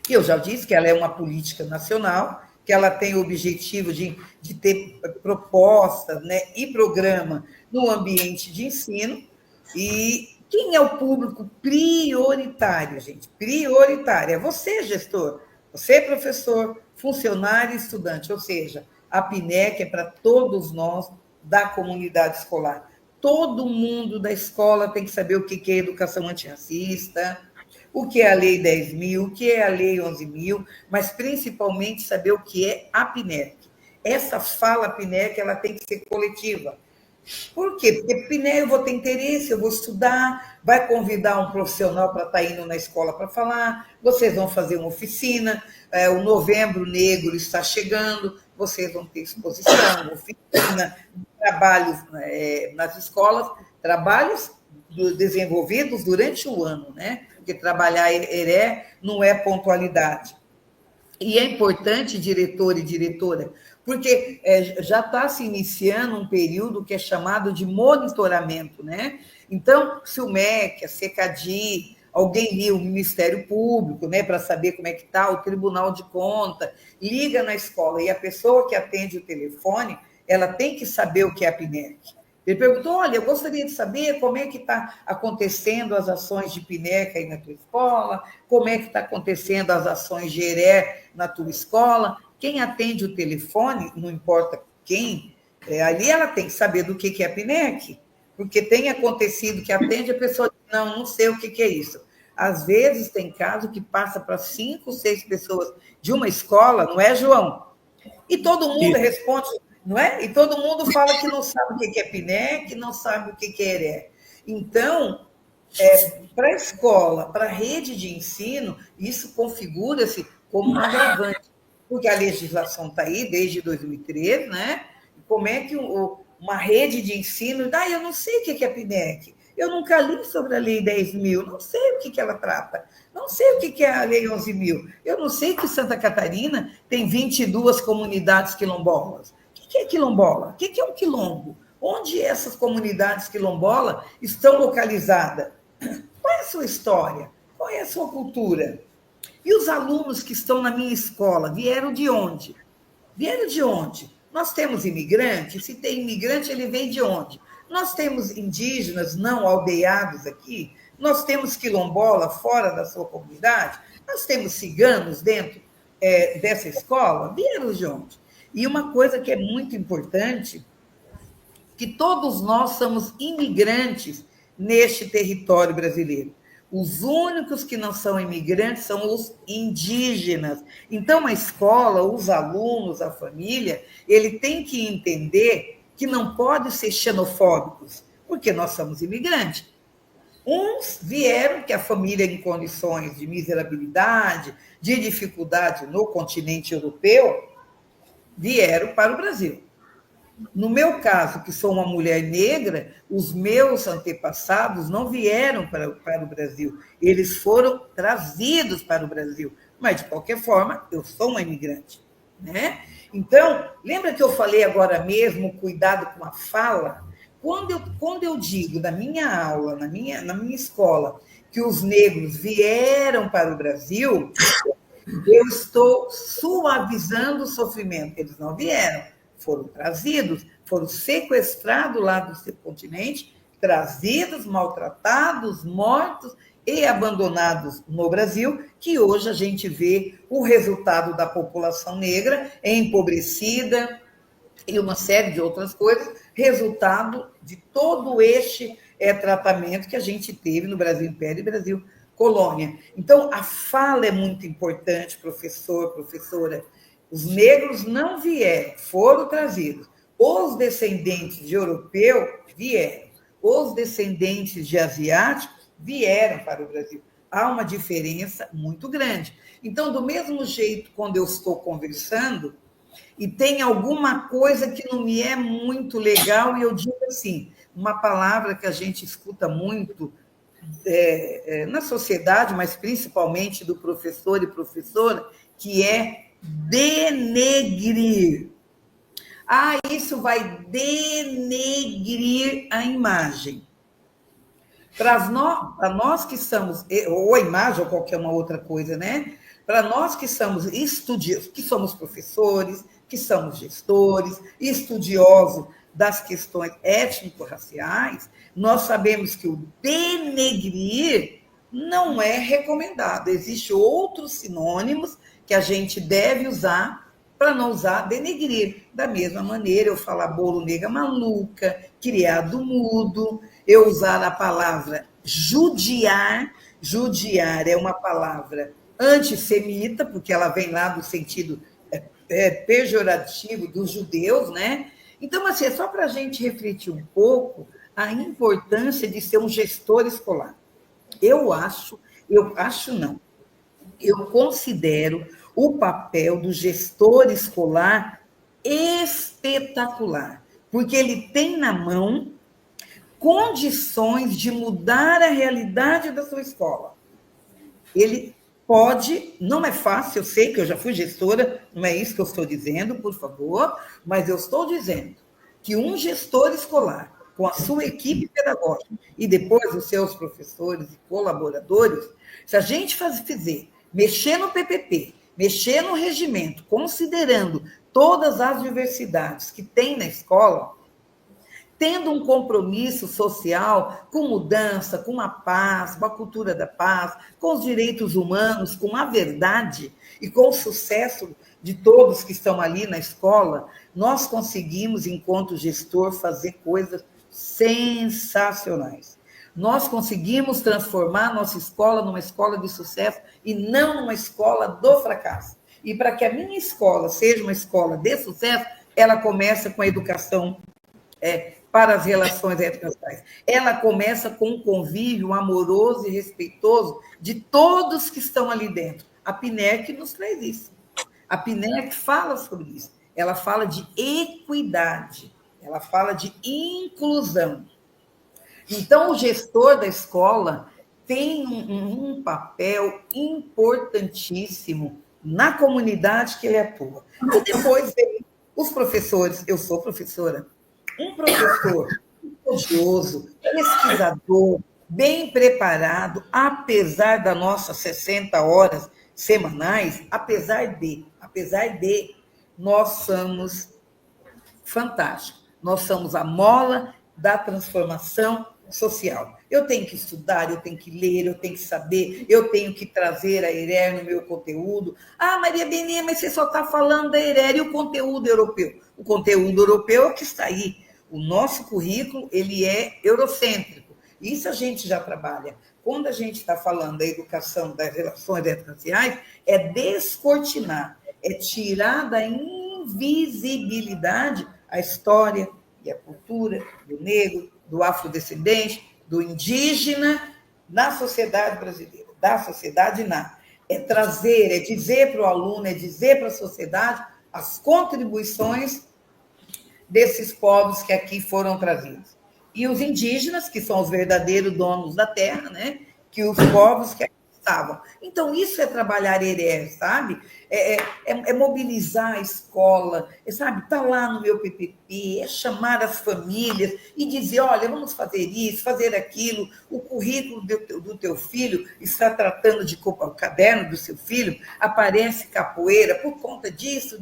E eu já disse que ela é uma política nacional, que ela tem o objetivo de ter propostas, né, e programa no ambiente de ensino. E quem é o público prioritário, gente? Prioritário é você, gestor, você, professor, funcionário e estudante, ou seja, a PNEC é para todos nós da comunidade escolar. Todo mundo da escola tem que saber o que é educação antirracista, o que é a Lei 10.000, o que é a Lei 11.000, mas principalmente saber o que é a PNEC. Essa fala PNEC, ela tem que ser coletiva. Por quê? Porque PNEC eu vou ter interesse, eu vou estudar, vai convidar um profissional para estar indo na escola para falar, vocês vão fazer uma oficina, o Novembro Negro está chegando, vocês vão ter exposição, oficina, trabalhos nas escolas, trabalhos desenvolvidos durante o ano, né? Porque trabalhar ERE não é pontualidade. E é importante, diretor e diretora, porque já está se iniciando um período que é chamado de monitoramento, né? Então, se o MEC, a SECADI, alguém liga o Ministério Público, né, para saber como é que está, o Tribunal de Contas, liga na escola, e a pessoa que atende o telefone, ela tem que saber o que é a PNEC. Ele perguntou, olha, eu gostaria de saber como é que está acontecendo as ações de PNEC aí na tua escola, como é que está acontecendo as ações de ERE na tua escola. Quem atende o telefone, não importa quem, ali ela tem que saber do que é a PNEC, porque tem acontecido que atende a pessoa diz, não sei o que é isso. Às vezes tem caso que passa para 5, 6 pessoas de uma escola, não é, João? E todo mundo responde, não é? E todo mundo fala que não sabe o que é PNEC, não sabe o que é ERE. Então, para a escola, para a rede de ensino, isso configura-se como um agravante, porque a legislação está aí desde 2013, né? Como é que uma rede de ensino... eu não sei o que é PNEC, eu nunca li sobre a Lei 10.000, não sei o que ela trata, não sei o que é a Lei 11.000, eu não sei que Santa Catarina tem 22 comunidades quilombolas. O que é quilombola? O que é um quilombo? Onde essas comunidades quilombolas estão localizadas? Qual é a sua história? Qual é a sua cultura? E os alunos que estão na minha escola vieram de onde? Vieram de onde? Nós temos imigrantes, se tem imigrante, ele vem de onde? Nós temos indígenas não aldeados aqui, nós temos quilombola fora da sua comunidade, nós temos ciganos dentro dessa escola, vieram de onde? E uma coisa que é muito importante, que todos nós somos imigrantes neste território brasileiro. Os únicos que não são imigrantes são os indígenas. Então, a escola, os alunos, a família, ele tem que entender que não pode ser xenofóbicos, porque nós somos imigrantes. Uns vieram, que a família em condições de miserabilidade, de dificuldade no continente europeu, vieram para o Brasil. No meu caso, que sou uma mulher negra, os meus antepassados não vieram para o Brasil, eles foram trazidos para o Brasil. Mas, de qualquer forma, eu sou uma imigrante, né? Então, lembra que eu falei agora mesmo, cuidado com a fala? Quando eu digo na minha aula, na minha escola, que os negros vieram para o Brasil, eu estou suavizando o sofrimento. Eles não vieram, foram trazidos, foram sequestrados lá do seu continente, trazidos, maltratados, mortos e abandonados no Brasil, que hoje a gente vê o resultado da população negra empobrecida e uma série de outras coisas, resultado de todo este tratamento que a gente teve no Brasil Império e Brasil Colônia. Então, a fala é muito importante, professor, professora. Os negros não vieram, foram trazidos. Os descendentes de europeu vieram. Os descendentes de asiáticos vieram para o Brasil. Há uma diferença muito grande. Então, do mesmo jeito, quando eu estou conversando e tem alguma coisa que não me é muito legal, e eu digo assim, uma palavra que a gente escuta muito na sociedade, mas principalmente do professor e professora, que é denegrir. Ah, isso vai denegrir a imagem. Para nós que somos, ou a imagem, ou qualquer uma outra coisa, né? Para nós que somos estudiosos, que somos professores, que somos gestores, estudiosos das questões étnico-raciais, nós sabemos que o denegrir não é recomendado. Existem outros sinônimos que a gente deve usar para não usar denegrir. Da mesma maneira, eu falar bolo nega maluca, criado mudo, eu usar a palavra judiar. Judiar é uma palavra antissemita, porque ela vem lá do sentido pejorativo dos judeus, né? Então, assim, é só para a gente refletir um pouco a importância de ser um gestor escolar. Eu considero o papel do gestor escolar espetacular, porque ele tem na mão condições de mudar a realidade da sua escola. Ele pode, não é fácil, eu sei que eu já fui gestora, não é isso que eu estou dizendo, por favor, mas eu estou dizendo que um gestor escolar, com a sua equipe pedagógica e depois os seus professores e colaboradores, se a gente fizer, mexer no PPP, mexer no regimento, considerando todas as diversidades que tem na escola, tendo um compromisso social com mudança, com a paz, com a cultura da paz, com os direitos humanos, com a verdade e com o sucesso de todos que estão ali na escola, nós conseguimos, enquanto gestor, fazer coisas sensacionais. Nós conseguimos transformar nossa escola numa escola de sucesso e não numa escola do fracasso. E para que a minha escola seja uma escola de sucesso, ela começa com a educação para as relações étnico-raciais. Ela começa com um convívio amoroso e respeitoso de todos que estão ali dentro. A PNEC nos traz isso. A PNEC fala sobre isso. Ela fala de equidade, ela fala de inclusão. Então, o gestor da escola tem um papel importantíssimo na comunidade que ele atua. E depois vem os professores. Eu sou professora. Um professor estudioso, pesquisador, bem preparado, apesar das nossas 60 horas semanais, apesar de, nós somos fantásticos. Nós somos a mola da transformação social. Eu tenho que estudar, eu tenho que ler, eu tenho que saber, eu tenho que trazer a ERER no meu conteúdo. Ah, Maria Beninha, mas você só está falando da ERER e o conteúdo europeu. O conteúdo europeu é o que está aí. O nosso currículo, ele é eurocêntrico. Isso a gente já trabalha. Quando a gente está falando da educação das relações étnico-raciais, é descortinar, é tirar da invisibilidade a história e a cultura do negro, do afrodescendente, do indígena na sociedade brasileira, da sociedade é trazer, é dizer para o aluno, é dizer para a sociedade as contribuições desses povos que aqui foram trazidos. E os indígenas, que são os verdadeiros donos da terra, né? Que os povos que aqui estavam. Então, isso é trabalhar heré, sabe? É mobilizar a escola, sabe? Está lá no meu PPP, é chamar as famílias e dizer, olha, vamos fazer isso, fazer aquilo, o currículo do teu filho está tratando de o caderno do seu filho, aparece capoeira por conta disso.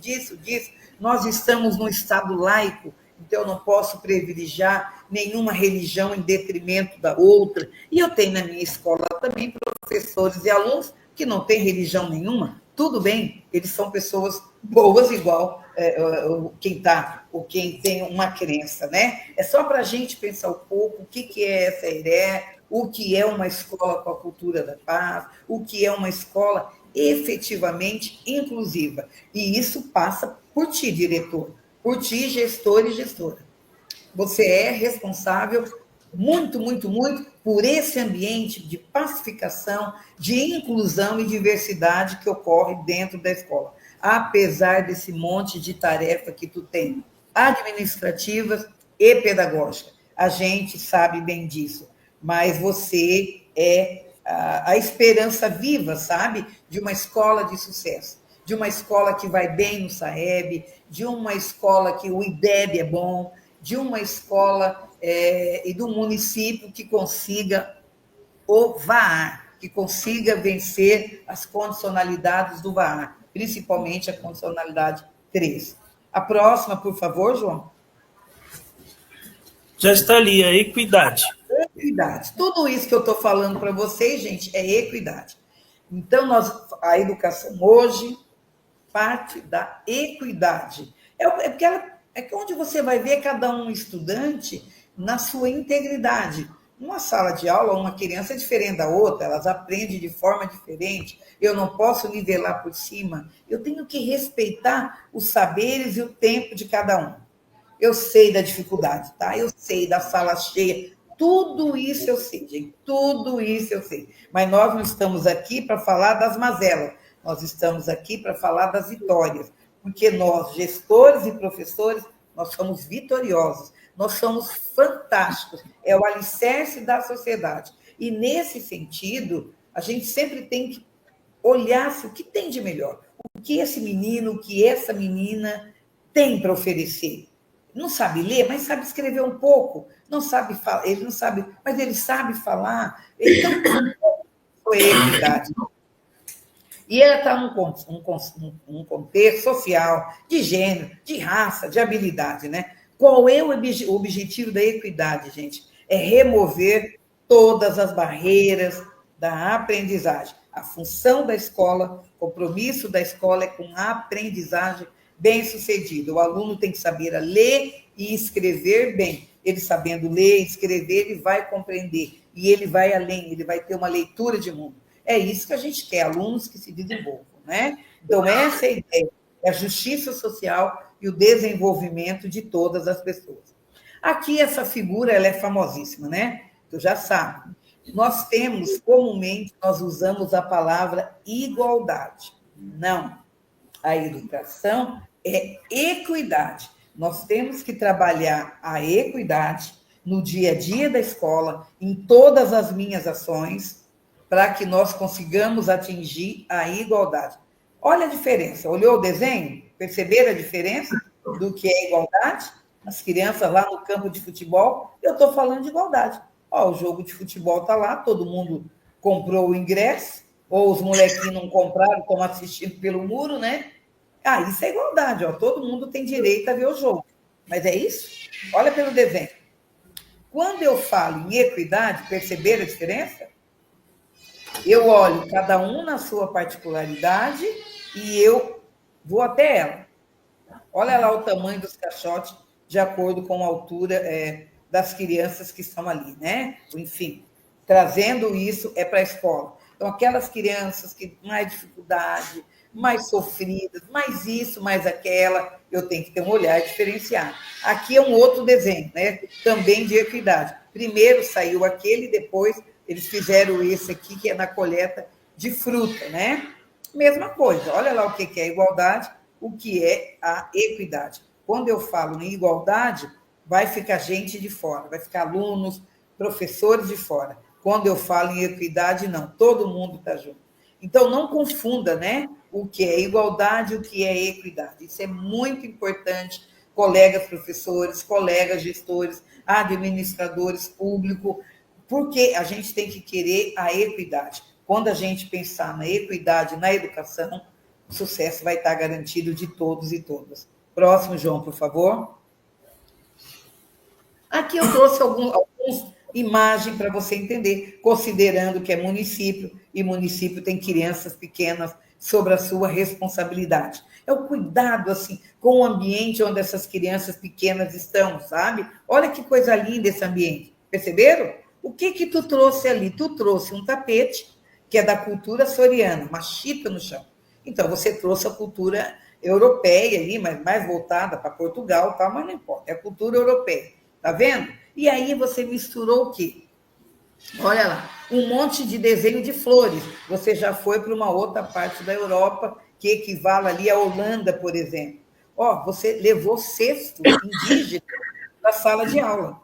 Nós estamos num Estado laico, então eu não posso privilegiar nenhuma religião em detrimento da outra. E eu tenho na minha escola também professores e alunos que não têm religião nenhuma. Tudo bem, eles são pessoas boas igual quem tem uma crença, né? É só para a gente pensar um pouco o que é essa heré, o que é uma escola com a cultura da paz, o que é uma escola efetivamente inclusiva. E isso passa por ti, diretor, por ti, gestor e gestora. Você é responsável muito por esse ambiente de pacificação, de inclusão e diversidade que ocorre dentro da escola, apesar desse monte de tarefa que tu tem, administrativas e pedagógicas. A gente sabe bem disso, mas você é a esperança viva, sabe, de uma escola de sucesso, de uma escola que vai bem no SAEB, de uma escola que o IDEB é bom, de uma escola e do município que consiga o VAR, que consiga vencer as condicionalidades do VAR, principalmente a condicionalidade 3. A próxima, por favor, João. Já está ali, a equidade. Equidade. Tudo isso que eu estou falando para vocês, gente, é equidade. Então, a educação hoje parte da equidade. Porque é onde você vai ver cada um estudante na sua integridade. Uma sala de aula, uma criança é diferente da outra, elas aprendem de forma diferente. Eu não posso nivelar por cima. Eu tenho que respeitar os saberes e o tempo de cada um. Eu sei da dificuldade, tá? Eu sei da sala cheia. Tudo isso eu sei, gente. Tudo isso eu sei. Mas nós não estamos aqui para falar das mazelas. Nós estamos aqui para falar das vitórias. Porque nós, gestores e professores, nós somos vitoriosos. Nós somos fantásticos. É o alicerce da sociedade. E, nesse sentido, a gente sempre tem que olhar o que tem de melhor. O que esse menino, o que essa menina tem para oferecer. Não sabe ler, mas sabe escrever um pouco. Não sabe falar, ele não sabe, mas ele sabe falar. Então, foi equidade. E ela está num contexto social, de gênero, de raça, de habilidade, né? Qual é o objetivo da equidade, gente? É remover todas as barreiras da aprendizagem. A função da escola, o compromisso da escola é com a aprendizagem bem-sucedida. O aluno tem que saber ler e escrever bem. Ele sabendo ler e escrever, ele vai compreender. E ele vai além, ele vai ter uma leitura de mundo. É isso que a gente quer, alunos que se desenvolvam, né? Então, essa é a ideia, é a justiça social e o desenvolvimento de todas as pessoas. Aqui, essa figura, ela é famosíssima, né? Tu já sabe. Nós temos, comumente, nós usamos a palavra igualdade. Não. A educação é equidade. Nós temos que trabalhar a equidade no dia a dia da escola, em todas as minhas ações, para que nós consigamos atingir a igualdade. Olha a diferença. Olhou o desenho? Perceberam a diferença do que é igualdade? As crianças lá no campo de futebol, eu estou falando de igualdade. Ó, o jogo de futebol está lá, todo mundo comprou o ingresso, ou os molequinhos não compraram, estão assistindo pelo muro, né? Ah, isso é igualdade, ó. Todo mundo tem direito a ver o jogo. Mas é isso? Olha pelo desenho. Quando eu falo em equidade, perceberam a diferença? Eu olho cada um na sua particularidade e eu vou até ela. Olha lá o tamanho dos caixotes de acordo com a altura das crianças que estão ali, né? Enfim, trazendo isso para a escola. Então, aquelas crianças que mais dificuldade, mais sofridas, mais isso, mais aquela, eu tenho que ter um olhar diferenciado. Aqui é um outro desenho, né? Também de equidade. Primeiro saiu aquele, depois eles fizeram esse aqui, que é na coleta de fruta, né? Mesma coisa, olha lá o que é a igualdade, o que é a equidade. Quando eu falo em igualdade, vai ficar gente de fora, vai ficar alunos, professores de fora. Quando eu falo em equidade, não, todo mundo está junto. Então, não confunda, né, o que é igualdade e o que é equidade. Isso é muito importante, colegas professores, colegas gestores, administradores públicos, porque a gente tem que querer a equidade. Quando a gente pensar na equidade na educação, o sucesso vai estar garantido de todos e todas. Próximo, João, por favor. Aqui eu trouxe alguns imagens para você entender, considerando que é município, e município tem crianças pequenas sob a sua responsabilidade. É o cuidado, assim, com o ambiente onde essas crianças pequenas estão, sabe? Olha que coisa linda esse ambiente. Perceberam? O que tu trouxe ali? Tu trouxe um tapete, que é da cultura soriana, uma chita no chão. Então, você trouxe a cultura europeia ali, mas mais voltada para Portugal, tal, mas não importa, é a cultura europeia. Tá vendo? E aí você misturou o quê? Olha lá, um monte de desenho de flores. Você já foi para uma outra parte da Europa, que equivale ali à Holanda, por exemplo. Ó, você levou cesto indígena para a sala de aula.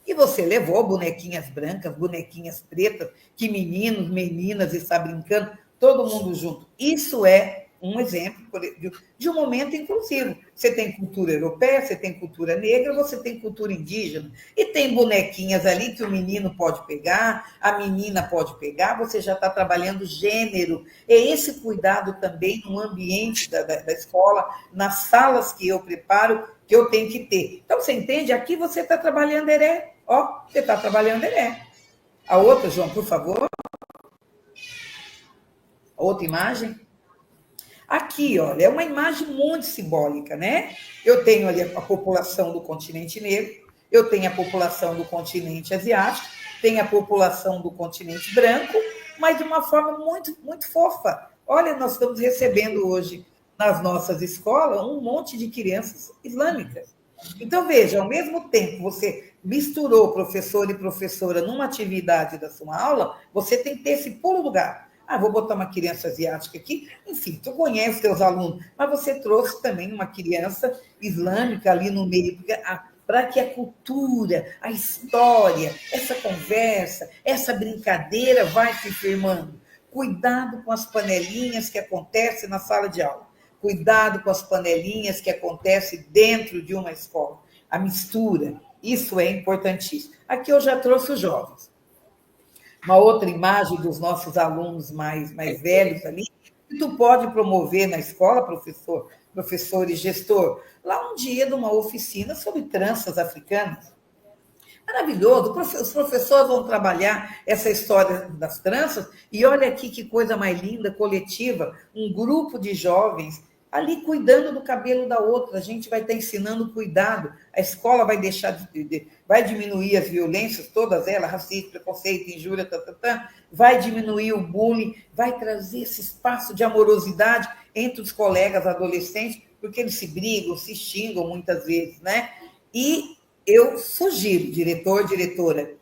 E você levou bonequinhas brancas, bonequinhas pretas, que meninos, meninas estão brincando, todo mundo junto. Isso é um exemplo de um momento inclusivo. Você tem cultura europeia, você tem cultura negra, você tem cultura indígena. E tem bonequinhas ali que o menino pode pegar, a menina pode pegar, você já está trabalhando gênero. É esse cuidado também no ambiente da escola, nas salas que eu preparo, que eu tenho que ter. Então, você entende? Aqui você está trabalhando heré. Ó, você está trabalhando heré. A outra, João, por favor. Outra imagem. Aqui, olha, é uma imagem muito simbólica, né? Eu tenho ali a população do continente negro, eu tenho a população do continente asiático, tenho a população do continente branco, mas de uma forma muito, muito fofa. Olha, nós estamos recebendo hoje, nas nossas escolas, um monte de crianças islâmicas. Então, veja, ao mesmo tempo que você misturou professor e professora numa atividade da sua aula, você tem que ter esse pulo do gato. Ah, vou botar uma criança asiática aqui. Enfim, tu conhece teus alunos, mas você trouxe também uma criança islâmica ali no meio, para que a cultura, a história, essa conversa, essa brincadeira vai se firmando. Cuidado com as panelinhas que acontecem na sala de aula. Cuidado com as panelinhas que acontecem dentro de uma escola. A mistura, isso é importantíssimo. Aqui eu já trouxe os jovens. Uma outra imagem dos nossos alunos mais velhos ali, que tu pode promover na escola, professor e gestor, lá um dia de uma oficina sobre tranças africanas. Maravilhoso, os professores vão trabalhar essa história das tranças, e olha aqui que coisa mais linda, coletiva, um grupo de jovens ali cuidando do cabelo da outra, a gente vai estar ensinando cuidado, a escola vai deixar vai diminuir as violências, todas elas, racismo, preconceito, injúria, vai diminuir o bullying, vai trazer esse espaço de amorosidade entre os colegas adolescentes, porque eles se brigam, se xingam muitas vezes, né? E eu sugiro, diretor, diretora,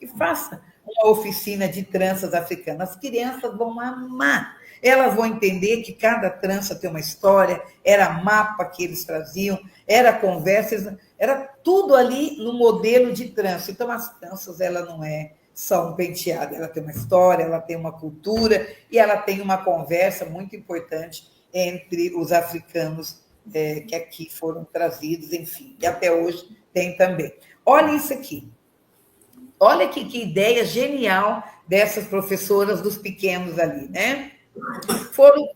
que faça uma oficina de tranças africanas. As crianças vão amar. Elas vão entender que cada trança tem uma história, era mapa que eles traziam, era conversa, era tudo ali no modelo de trança. Então, as tranças, ela não é só um penteado, ela tem uma história, ela tem uma cultura e ela tem uma conversa muito importante entre os africanos que aqui foram trazidos, enfim, e até hoje tem também. Olha isso aqui. Olha que ideia genial dessas professoras dos pequenos ali, né? Foram,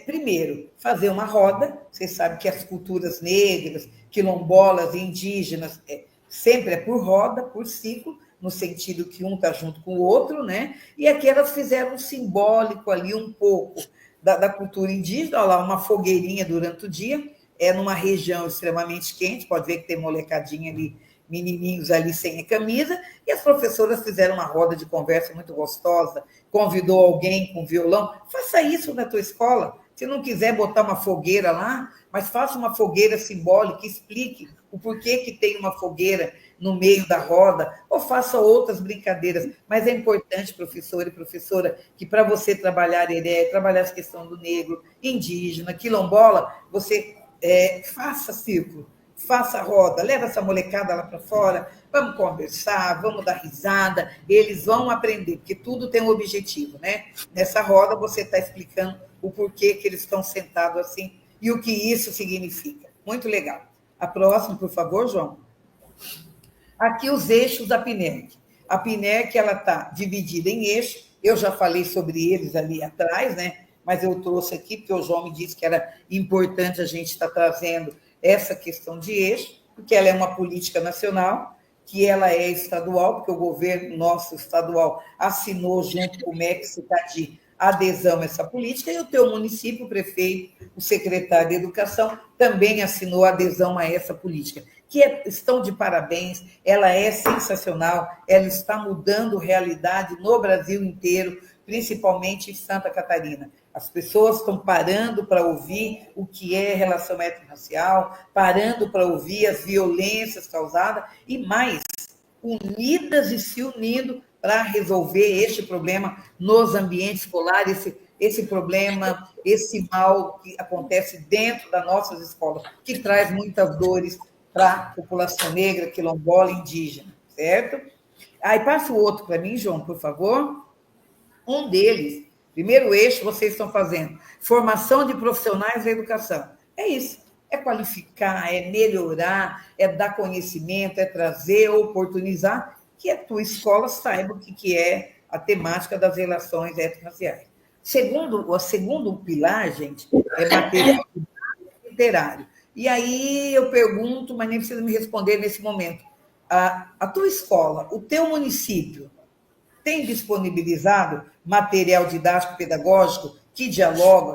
primeiro, fazer uma roda. Vocês sabem que as culturas negras, quilombolas e indígenas sempre é por roda, por ciclo, no sentido que um está junto com o outro, né? E aqui elas fizeram um simbólico ali um pouco da cultura indígena. Olha lá, uma fogueirinha durante o dia, numa região extremamente quente, pode ver que tem molecadinha ali menininhos ali sem a camisa, e as professoras fizeram uma roda de conversa muito gostosa, convidou alguém com violão. Faça isso na tua escola. Se não quiser botar uma fogueira lá, mas faça uma fogueira simbólica, explique o porquê que tem uma fogueira no meio da roda, ou faça outras brincadeiras. Mas é importante, professor e professora, que para você trabalhar trabalhar essa questão do negro, indígena, quilombola, você faça círculo, faça roda, leva essa molecada lá para fora, vamos conversar, vamos dar risada, eles vão aprender, porque tudo tem um objetivo, né? Nessa roda você está explicando o porquê que eles estão sentados assim e o que isso significa. Muito legal. A próxima, por favor, João. Aqui os eixos da PNEC. A PNEC está dividida em eixos, eu já falei sobre eles ali atrás, né? Mas eu trouxe aqui, porque o João me disse que era importante a gente estar trazendo essa questão de eixo, porque ela é uma política nacional, que ela é estadual, porque o governo nosso estadual assinou junto com o MEC de adesão a essa política, e o teu município, o prefeito, o secretário de Educação, também assinou adesão a essa política, que estão de parabéns, ela é sensacional, ela está mudando realidade no Brasil inteiro, principalmente em Santa Catarina. As pessoas estão parando para ouvir o que é relação étnico-racial, parando para ouvir as violências causadas, e mais, unidas e se unindo para resolver este problema nos ambientes escolares, esse problema, esse mal que acontece dentro das nossas escolas, que traz muitas dores para a população negra, quilombola, indígena, certo? Aí passa o outro para mim, João, por favor. Um deles, primeiro eixo, vocês estão fazendo formação de profissionais da educação. É isso, é qualificar, é melhorar, é dar conhecimento, é trazer, oportunizar que a tua escola saiba o que é a temática das relações étnico-raciais. O segundo pilar, gente, é material literário. E aí eu pergunto, mas nem precisa me responder nesse momento. A tua escola, o teu município, tem disponibilizado material didático pedagógico que dialoga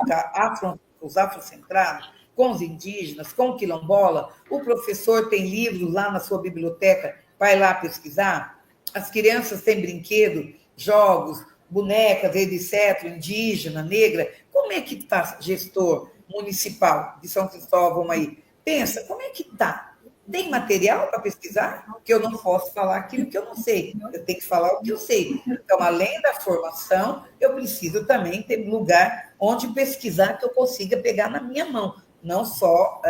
com os afrocentrados, com os indígenas, com o quilombola? O professor tem livros lá na sua biblioteca, vai lá pesquisar? As crianças têm brinquedo, jogos, bonecas, etc., indígena, negra? Como é que está, gestor municipal de São Cristóvão aí? Pensa, como é que está? Tem material para pesquisar? Porque eu não posso falar aquilo que eu não sei. Eu tenho que falar o que eu sei. Então, além da formação, eu preciso também ter lugar onde pesquisar que eu consiga pegar na minha mão, não só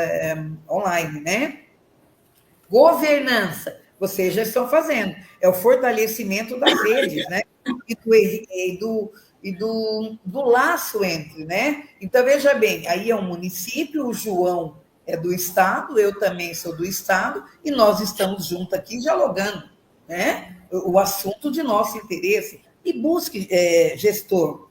online, né? Governança, vocês já estão fazendo. É o fortalecimento das redes, né? E do laço entre, né? Então, veja bem, aí é um município, o João é do Estado, eu também sou do Estado, e nós estamos juntos aqui dialogando, né? O assunto de nosso interesse. E busque, gestor,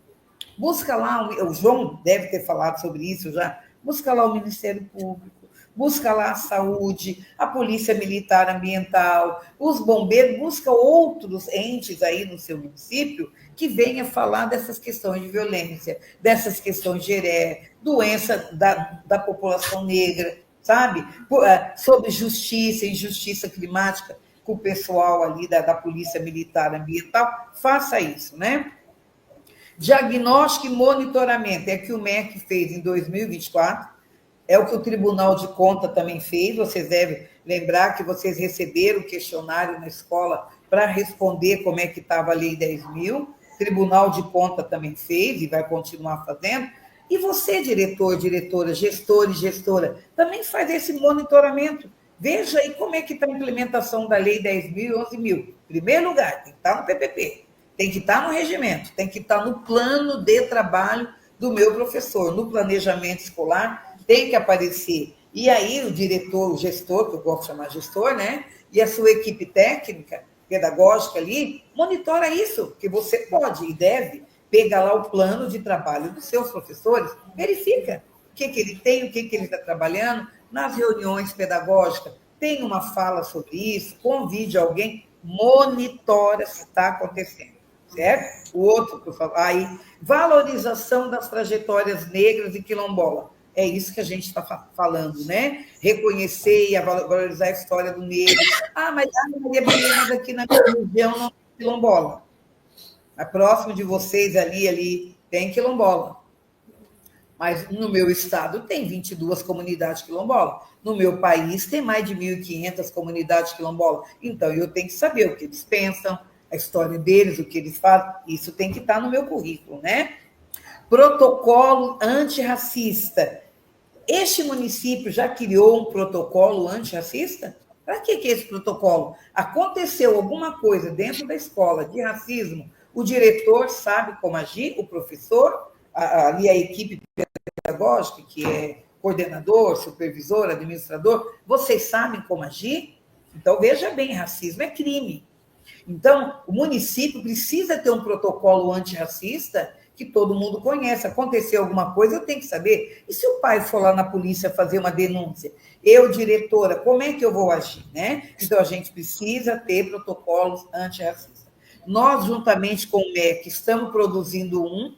busca lá, o João deve ter falado sobre isso já, busca lá o Ministério Público, busca lá a saúde, a Polícia Militar Ambiental, os bombeiros, busca outros entes aí no seu município que venha falar dessas questões de violência, dessas questões de doença da população negra, sabe? Sobre justiça, injustiça climática, com o pessoal ali da Polícia Militar Ambiental, faça isso, né? Diagnóstico e monitoramento, é que o MEC fez em 2024, é o que o Tribunal de Contas também fez, vocês devem lembrar que vocês receberam o questionário na escola para responder como é que estava a Lei 10.000, Tribunal de Contas também fez e vai continuar fazendo, e você, diretor, diretora, gestor e gestora, também faz esse monitoramento, veja aí como é que está a implementação da Lei 10.000 e 11.000. Em primeiro lugar, tem que estar no PPP, tem que estar no regimento, tem que estar no plano de trabalho do meu professor, no planejamento escolar, tem que aparecer. E aí o diretor, o gestor, que eu gosto de chamar gestor, né? E a sua equipe técnica, pedagógica ali, monitora isso, que você pode e deve pegar lá o plano de trabalho dos seus professores, verifica o que ele tem, o que ele está trabalhando, nas reuniões pedagógicas, tem uma fala sobre isso, convide alguém, monitora se está acontecendo, certo? O outro, por favor, aí, valorização das trajetórias negras e quilombola. É isso que a gente está falando, né? Reconhecer e valorizar a história do negro. Ah, mas Maria Beleza aqui na minha região não tem quilombola. A próximo de vocês ali tem quilombola. Mas no meu estado tem 22 comunidades quilombolas. No meu país tem mais de 1.500 comunidades quilombolas. Então, eu tenho que saber o que eles pensam, a história deles, o que eles fazem. Isso tem que estar no meu currículo, né? Protocolo antirracista. Este município já criou um protocolo antirracista? Para que é esse protocolo? Aconteceu alguma coisa dentro da escola de racismo, o diretor sabe como agir, o professor, ali a equipe pedagógica, que é coordenador, supervisor, administrador, vocês sabem como agir? Então, veja bem, racismo é crime. Então, o município precisa ter um protocolo antirracista que todo mundo conhece. Aconteceu alguma coisa, eu tenho que saber. E se o pai for lá na polícia fazer uma denúncia? Eu, diretora, como é que eu vou agir, né? Então, a gente precisa ter protocolos antirracistas. Nós, juntamente com o MEC, estamos produzindo um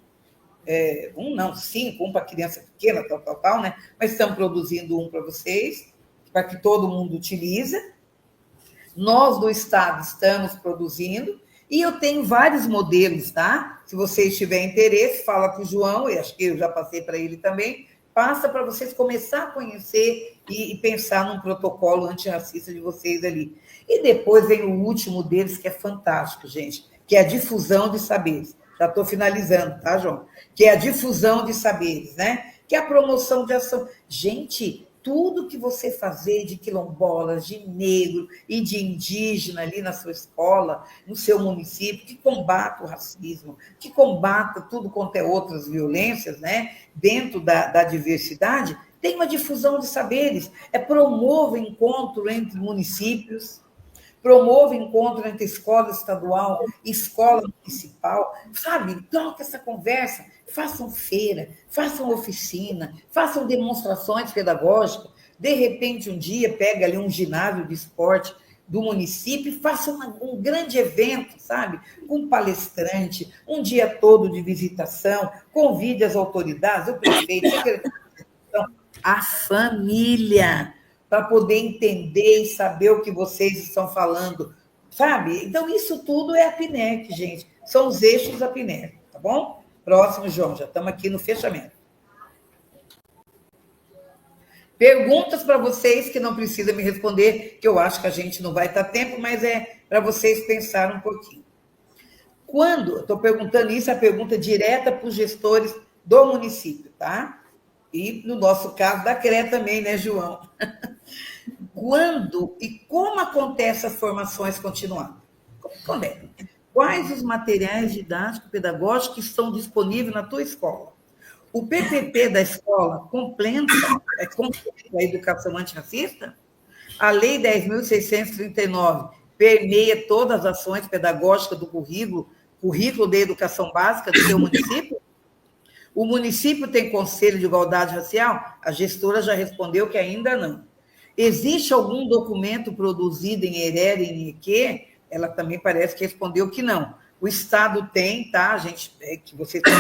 para criança pequena, tal, né? Mas estamos produzindo um para vocês, para que todo mundo utilize. Nós, do Estado, estamos produzindo, e eu tenho vários modelos, tá? Se vocês tiverem interesse, fala com o João, e acho que eu já passei para ele também, passa para vocês começar a conhecer e pensar num protocolo antirracista de vocês ali. E depois vem o último deles, que é fantástico, gente, que é a difusão de saberes. Já estou finalizando, tá, João? Que é a difusão de saberes, né? Que é a promoção de ação. Gente, tudo que você fazer de quilombolas, de negro e de indígena ali na sua escola, no seu município, que combata o racismo, que combata tudo quanto é outras violências, né? Dentro da diversidade, tem uma difusão de saberes. Promove encontro entre municípios, promove encontro entre escola estadual e escola municipal, sabe? Troca essa conversa, façam feira, façam oficina, façam demonstrações pedagógicas. De repente, um dia, pega ali um ginásio de esporte do município e faça um grande evento, sabe? Com palestrante, um dia todo de visitação, convide as autoridades, o prefeito, a família, para poder entender e saber o que vocês estão falando, sabe? Então, isso tudo é a PNEC, gente. São os eixos da PNEC, tá bom? Próximo, João, já estamos aqui no fechamento. Perguntas para vocês que não precisa me responder, que eu acho que a gente não vai ter tempo, mas é para vocês pensarem um pouquinho. Quando, estou perguntando isso, a pergunta direta para os gestores do município, tá? E, no nosso caso, da CRE também, né, João? Quando e como acontecem as formações continuadas? Como é? Quais os materiais didáticos pedagógicos que estão disponíveis na tua escola? O PPP da escola completa a educação antirracista? A Lei 10.639 permeia todas as ações pedagógicas do currículo de educação básica do seu município? O município tem conselho de igualdade racial? A gestora já respondeu que ainda não. Existe algum documento produzido em ERER e em EQ? Ela também parece que respondeu que não. O Estado tem, tá, gente? Que vocês têm,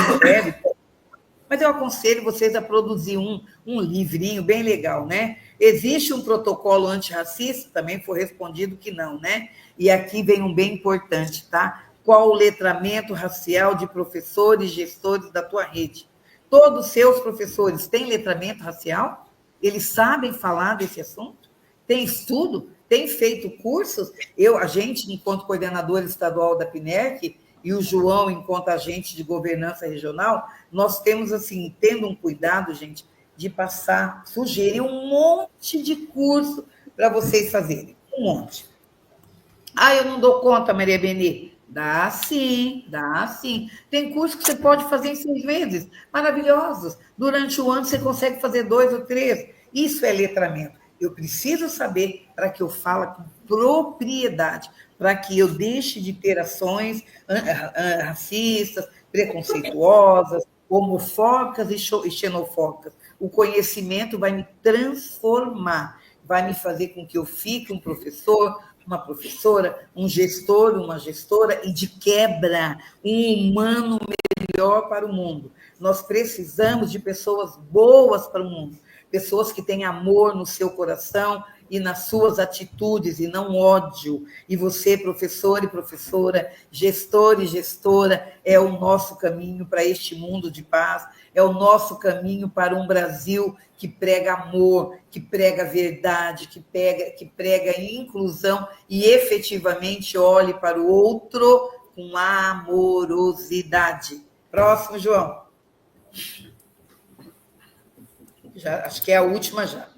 mas eu aconselho vocês a produzir um livrinho bem legal, né? Existe um protocolo antirracista? Também foi respondido que não, né? E aqui vem um bem importante, tá? Qual o letramento racial de professores e gestores da tua rede? Todos os seus professores têm letramento racial? Eles sabem falar desse assunto? Tem estudo? Tem feito cursos? A gente, enquanto coordenador estadual da PNEC, e o João, enquanto agente de governança regional, nós temos, assim, tendo um cuidado, gente, de passar, sugerir um monte de curso para vocês fazerem. Um monte. Eu não dou conta, Maria Benê. Dá sim, dá sim. Tem curso que você pode fazer em 6 meses, maravilhosos. Durante o ano você consegue fazer 2 ou 3. Isso é letramento. Eu preciso saber para que eu fale com propriedade, para que eu deixe de ter ações racistas, preconceituosas, homofóbicas e xenofóbicas. O conhecimento vai me transformar, vai me fazer com que eu fique um professor, uma professora, um gestor, uma gestora, e de quebra, um humano melhor para o mundo. Nós precisamos de pessoas boas para o mundo, pessoas que têm amor no seu coração e nas suas atitudes, e não ódio. E você, professor e professora, gestor e gestora, é o nosso caminho para este mundo de paz, é o nosso caminho para um Brasil que prega amor, que prega verdade, que prega inclusão e efetivamente olhe para o outro com amorosidade. Próximo, João. Já, acho que é a última já.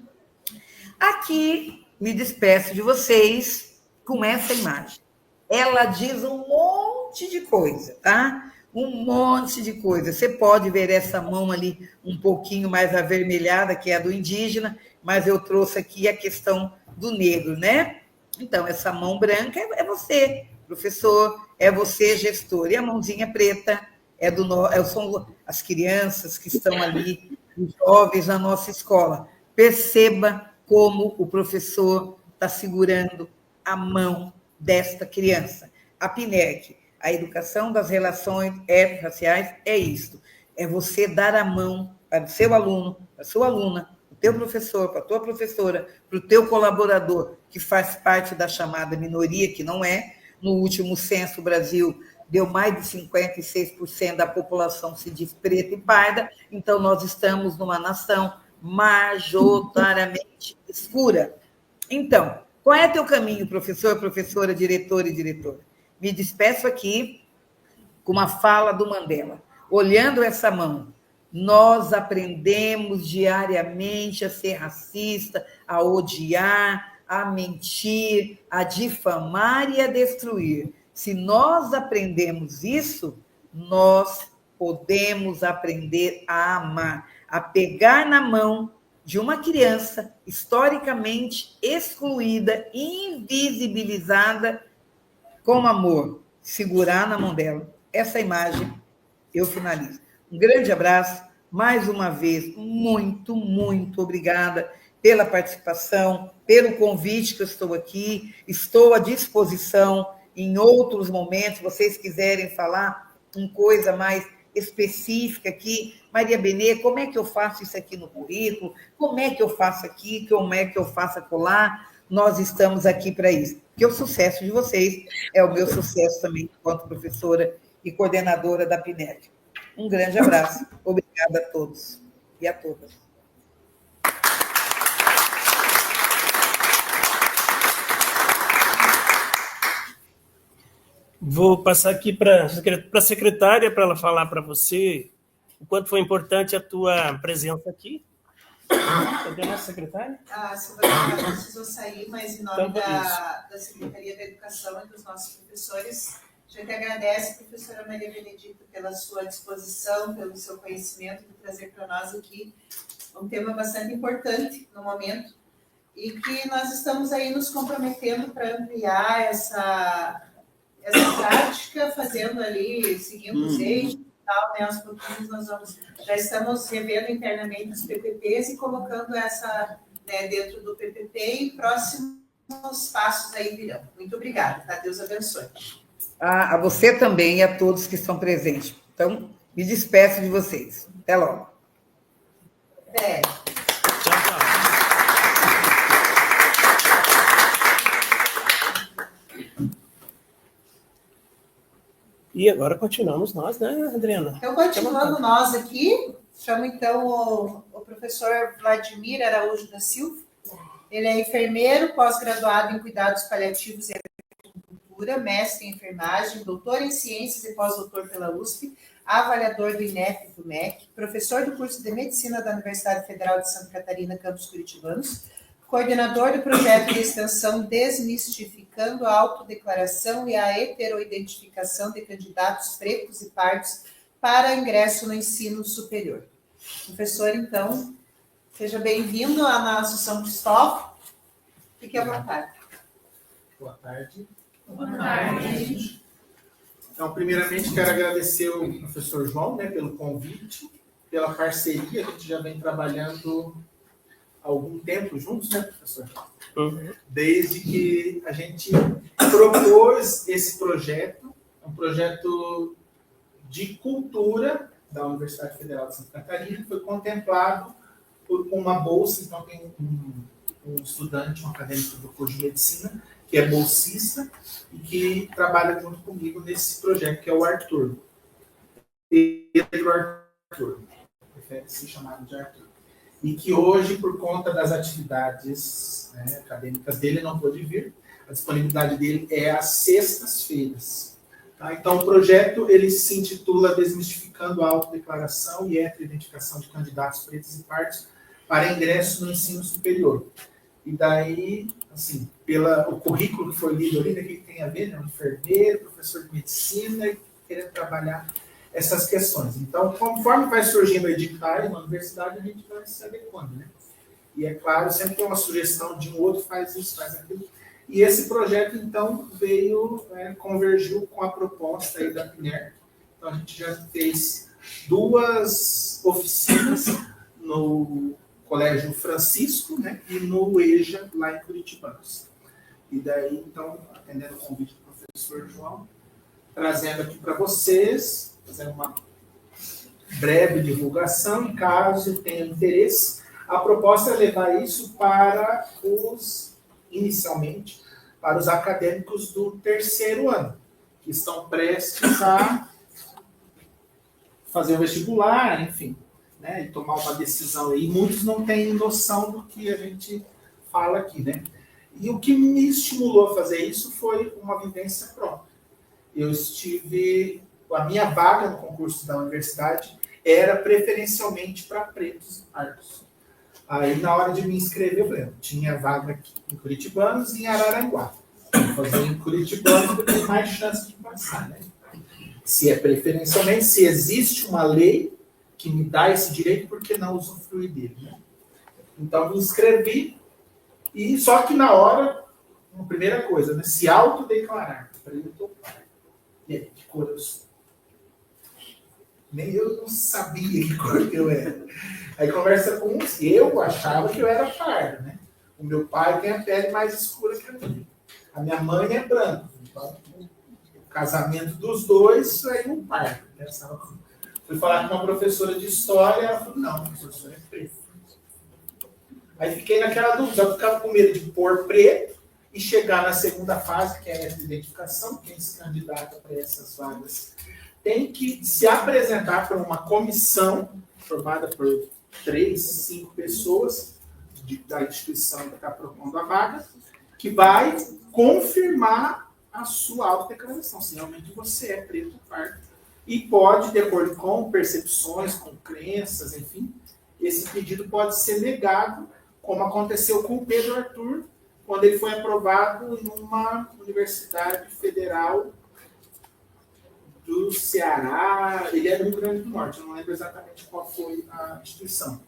Aqui, me despeço de vocês com essa imagem. Ela diz um monte de coisa, tá? Um monte de coisa. Você pode ver essa mão ali um pouquinho mais avermelhada, que é a do indígena, mas eu trouxe aqui a questão do negro, né? Então, essa mão branca é você, professor, é você, gestor. E a mãozinha preta são as crianças que estão ali, os jovens na nossa escola. Perceba como o professor está segurando a mão desta criança. A PNEC, a educação das relações étnico-raciais, é isto. É você dar a mão para o seu aluno, para a sua aluna, para o teu professor, para a tua professora, para o teu colaborador, que faz parte da chamada minoria, que não é. No último censo, o Brasil deu mais de 56% da população se diz preta e parda, então nós estamos numa nação majoritariamente escura. Então, qual é teu caminho, professor, professora, diretor e diretora? Me despeço aqui com uma fala do Mandela. Olhando essa mão, nós aprendemos diariamente a ser racista, a odiar, a mentir, a difamar e a destruir. Se nós aprendemos isso, nós podemos aprender a amar, a pegar na mão de uma criança historicamente excluída, invisibilizada, com amor, segurar na mão dela. Essa imagem eu finalizo. Um grande abraço, mais uma vez, muito, muito obrigada pela participação, pelo convite que eu estou aqui, estou à disposição em outros momentos, se vocês quiserem falar uma coisa mais específica aqui, Maria Benê, como é que eu faço isso aqui no currículo? Como é que eu faço aqui? Como é que eu faço acolá? Nós estamos aqui para isso. Porque o sucesso de vocês é o meu sucesso também, enquanto professora e coordenadora da PNEC. Um grande abraço. Obrigada a todos e a todas. Vou passar aqui para a secretária para ela falar para você o quanto foi importante a tua presença aqui. Cadê a nossa secretária? A secretária precisou sair, mas em nome Então, da Secretaria da Educação e dos nossos professores, a gente agradece, professora Maria Benedita, pela sua disposição, pelo seu conhecimento, de trazer para nós aqui um tema bastante importante no momento e que nós estamos aí nos comprometendo para ampliar essa prática, fazendo ali, seguindo os eixos e tal, né? Aos pouquinhos já estamos revendo internamente os PPPs e colocando essa, né, dentro do PPP e próximos passos aí virão. Muito obrigada, tá? Deus abençoe. A você também e a todos que estão presentes. Então, me despeço de vocês. Até logo. Até. Tchau, tchau. E agora continuamos nós, né, Adriana? Então, continuando nós aqui, chamo então o professor Vladimir Araújo da Silva. Ele é enfermeiro, pós-graduado em cuidados paliativos e agricultura, mestre em enfermagem, doutor em ciências e pós-doutor pela USP, avaliador do INEP e do MEC, professor do curso de medicina da Universidade Federal de Santa Catarina, campus Curitibanos, coordenador do projeto de extensão Desmistificando a Autodeclaração e a Heteroidentificação de Candidatos Pretos e Pardos para ingresso no ensino superior. Professor, então, seja bem-vindo à nossa São Cristóvão. Fique à vontade. Boa tarde. Boa tarde. Então, primeiramente, quero agradecer ao professor João, né, pelo convite, pela parceria. A gente já vem trabalhando há algum tempo juntos, né, professor? Uhum. Desde que a gente propôs esse projeto, um projeto de Cultura da Universidade Federal de Santa Catarina, foi contemplado por uma bolsa. Então, tem um estudante, um acadêmico do curso de medicina, que é bolsista e que trabalha junto comigo nesse projeto, que é o Arthur. Pedro Arthur, prefere ser chamado de Arthur. E que hoje, por conta das atividades, né, acadêmicas dele, não pôde vir. A disponibilidade dele é às sextas-feiras. Tá? Então, o projeto ele se intitula Desmistificando a Autodeclaração e Heteroidentificação de Candidatos Pretos e Pardos para Ingresso no Ensino Superior. E daí, assim, o currículo que foi lido ali, né, que tem a ver, né, um enfermeiro, professor de medicina, querendo trabalhar essas questões. Então, conforme vai surgindo editais na universidade, a gente vai se adequando, né? E é claro, sempre tem uma sugestão de um outro, faz isso, faz aquilo. E esse projeto, então, convergiu com a proposta aí da PNER. Então, a gente já fez 2 oficinas no Colégio Francisco, né, e no EJA, lá em Curitibanos. E daí, então, atendendo o convite do professor João, trazendo aqui para vocês, fazendo uma breve divulgação, em caso tenha interesse, a proposta é levar isso para inicialmente, para os acadêmicos do 3º ano, que estão prestes a fazer o vestibular, enfim, né, e tomar uma decisão aí. Muitos não têm noção do que a gente fala aqui, né? E o que me estimulou a fazer isso foi uma vivência própria. A minha vaga no concurso da universidade era preferencialmente para pretos e pardos. Aí, na hora de me inscrever, eu falei, tinha vaga aqui em Curitibanos e em Araranguá. Vou fazer em Curitibanos, eu tenho mais chance de passar, né? Se é preferencialmente, se existe uma lei que me dá esse direito, por que não usufruir dele, né? Então, me inscrevi, e só que na hora, uma primeira coisa, né, se autodeclarar. Preto ou pardo. E aí, que cor eu sou? Nem eu não sabia que cor que eu era. Aí conversa com uns, eu achava que eu era pardo, né? O meu pai tem a pele mais escura que a minha. A minha mãe é branca. Então, o casamento dos dois é um pardo. Né? Fui falar com uma professora de história, ela falou, não, a professora é preta. Aí fiquei naquela dúvida, eu ficava com medo de pôr preto e chegar na segunda fase, que é a identificação, quem se candidata para essas vagas tem que se apresentar para uma comissão formada por 3, 5 pessoas da instituição que está propondo a vaga, que vai confirmar a sua autodeclaração, se realmente você é preto ou pardo. E pode, de acordo com percepções, com crenças, enfim, esse pedido pode ser negado, como aconteceu com o Pedro Arthur, quando ele foi aprovado em uma universidade federal do Ceará, ele é do Rio Grande do Norte, eu não lembro exatamente qual foi a instituição.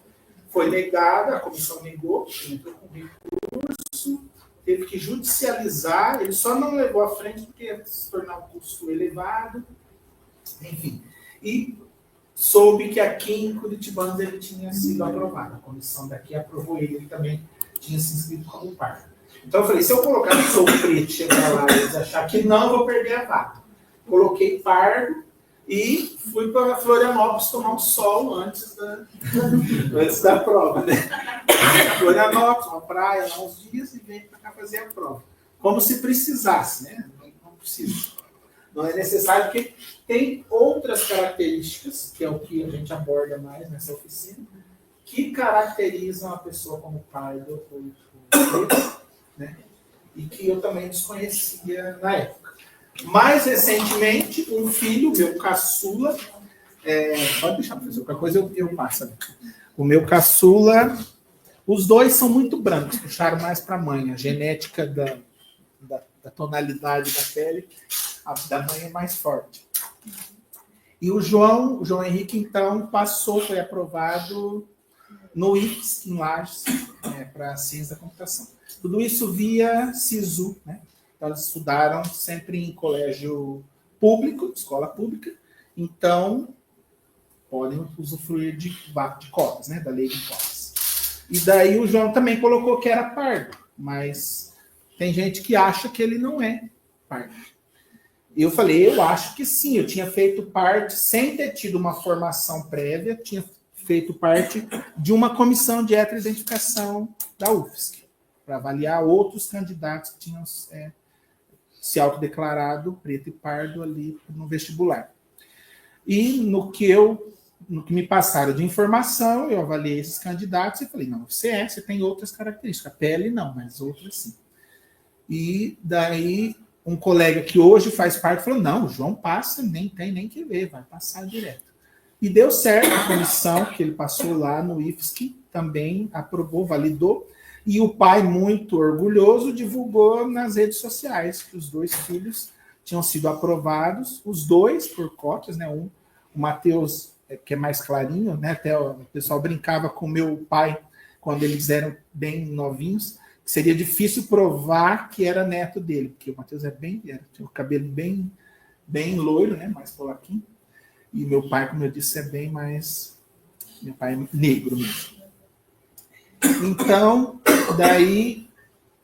Foi negada, a comissão negou, ele entrou com recurso, teve que judicializar, ele só não levou à frente porque ia se tornar um custo elevado, enfim. E soube que aqui em Curitibanos ele tinha sido aprovado, a comissão daqui aprovou ele também tinha se inscrito como pardo. Então eu falei, se eu colocar que sou preto, chegar lá e eles achar que não, eu vou perder a vaga. Coloquei pardo e fui para Florianópolis tomar um sol antes da prova, né? Florianópolis, uma praia, lá uns dias, e venho para cá fazer a prova. Como se precisasse, né? Não precisa. Não é necessário, porque tem outras características, que é o que a gente aborda mais nessa oficina, que caracterizam a pessoa como pardo ou preto, né? E que eu também desconhecia na época. Mais recentemente, um filho, meu caçula, pode deixar, professor, qualquer coisa eu passo. Né? O meu caçula, os dois são muito brancos, puxaram mais para a mãe, a genética da tonalidade da pele, a da mãe é mais forte. E o João Henrique, então, foi aprovado no IFES, em Lages, para ciência da computação. Tudo isso via SISU, né? Então, eles estudaram sempre em colégio público, escola pública, então podem usufruir de cotas, né, da lei de cotas. E daí o João também colocou que era pardo, mas tem gente que acha que ele não é pardo. Eu falei, eu acho que sim, eu tinha feito parte, sem ter tido uma formação prévia, tinha feito parte de uma comissão de heteroidentificação da UFSC, para avaliar outros candidatos que tinham se autodeclarado preto e pardo ali no vestibular. E no que me passaram de informação, eu avaliei esses candidatos e falei, não, você tem outras características, a pele não, mas outras sim. E daí um colega que hoje faz parte falou, não, o João passa, nem tem nem que ver, vai passar direto. E deu certo, a comissão que ele passou lá no IFSC também aprovou, validou, e o pai, muito orgulhoso, divulgou nas redes sociais que os 2 filhos tinham sido aprovados, os 2 por cotas, né? O Matheus, que é mais clarinho, né? Até o pessoal brincava com meu pai quando eles eram bem novinhos, que seria difícil provar que era neto dele, porque o Matheus tinha o cabelo bem loiro, né? Mais polaquinho. E meu pai, como eu disse, é bem mais... Meu pai é negro mesmo. Então, daí,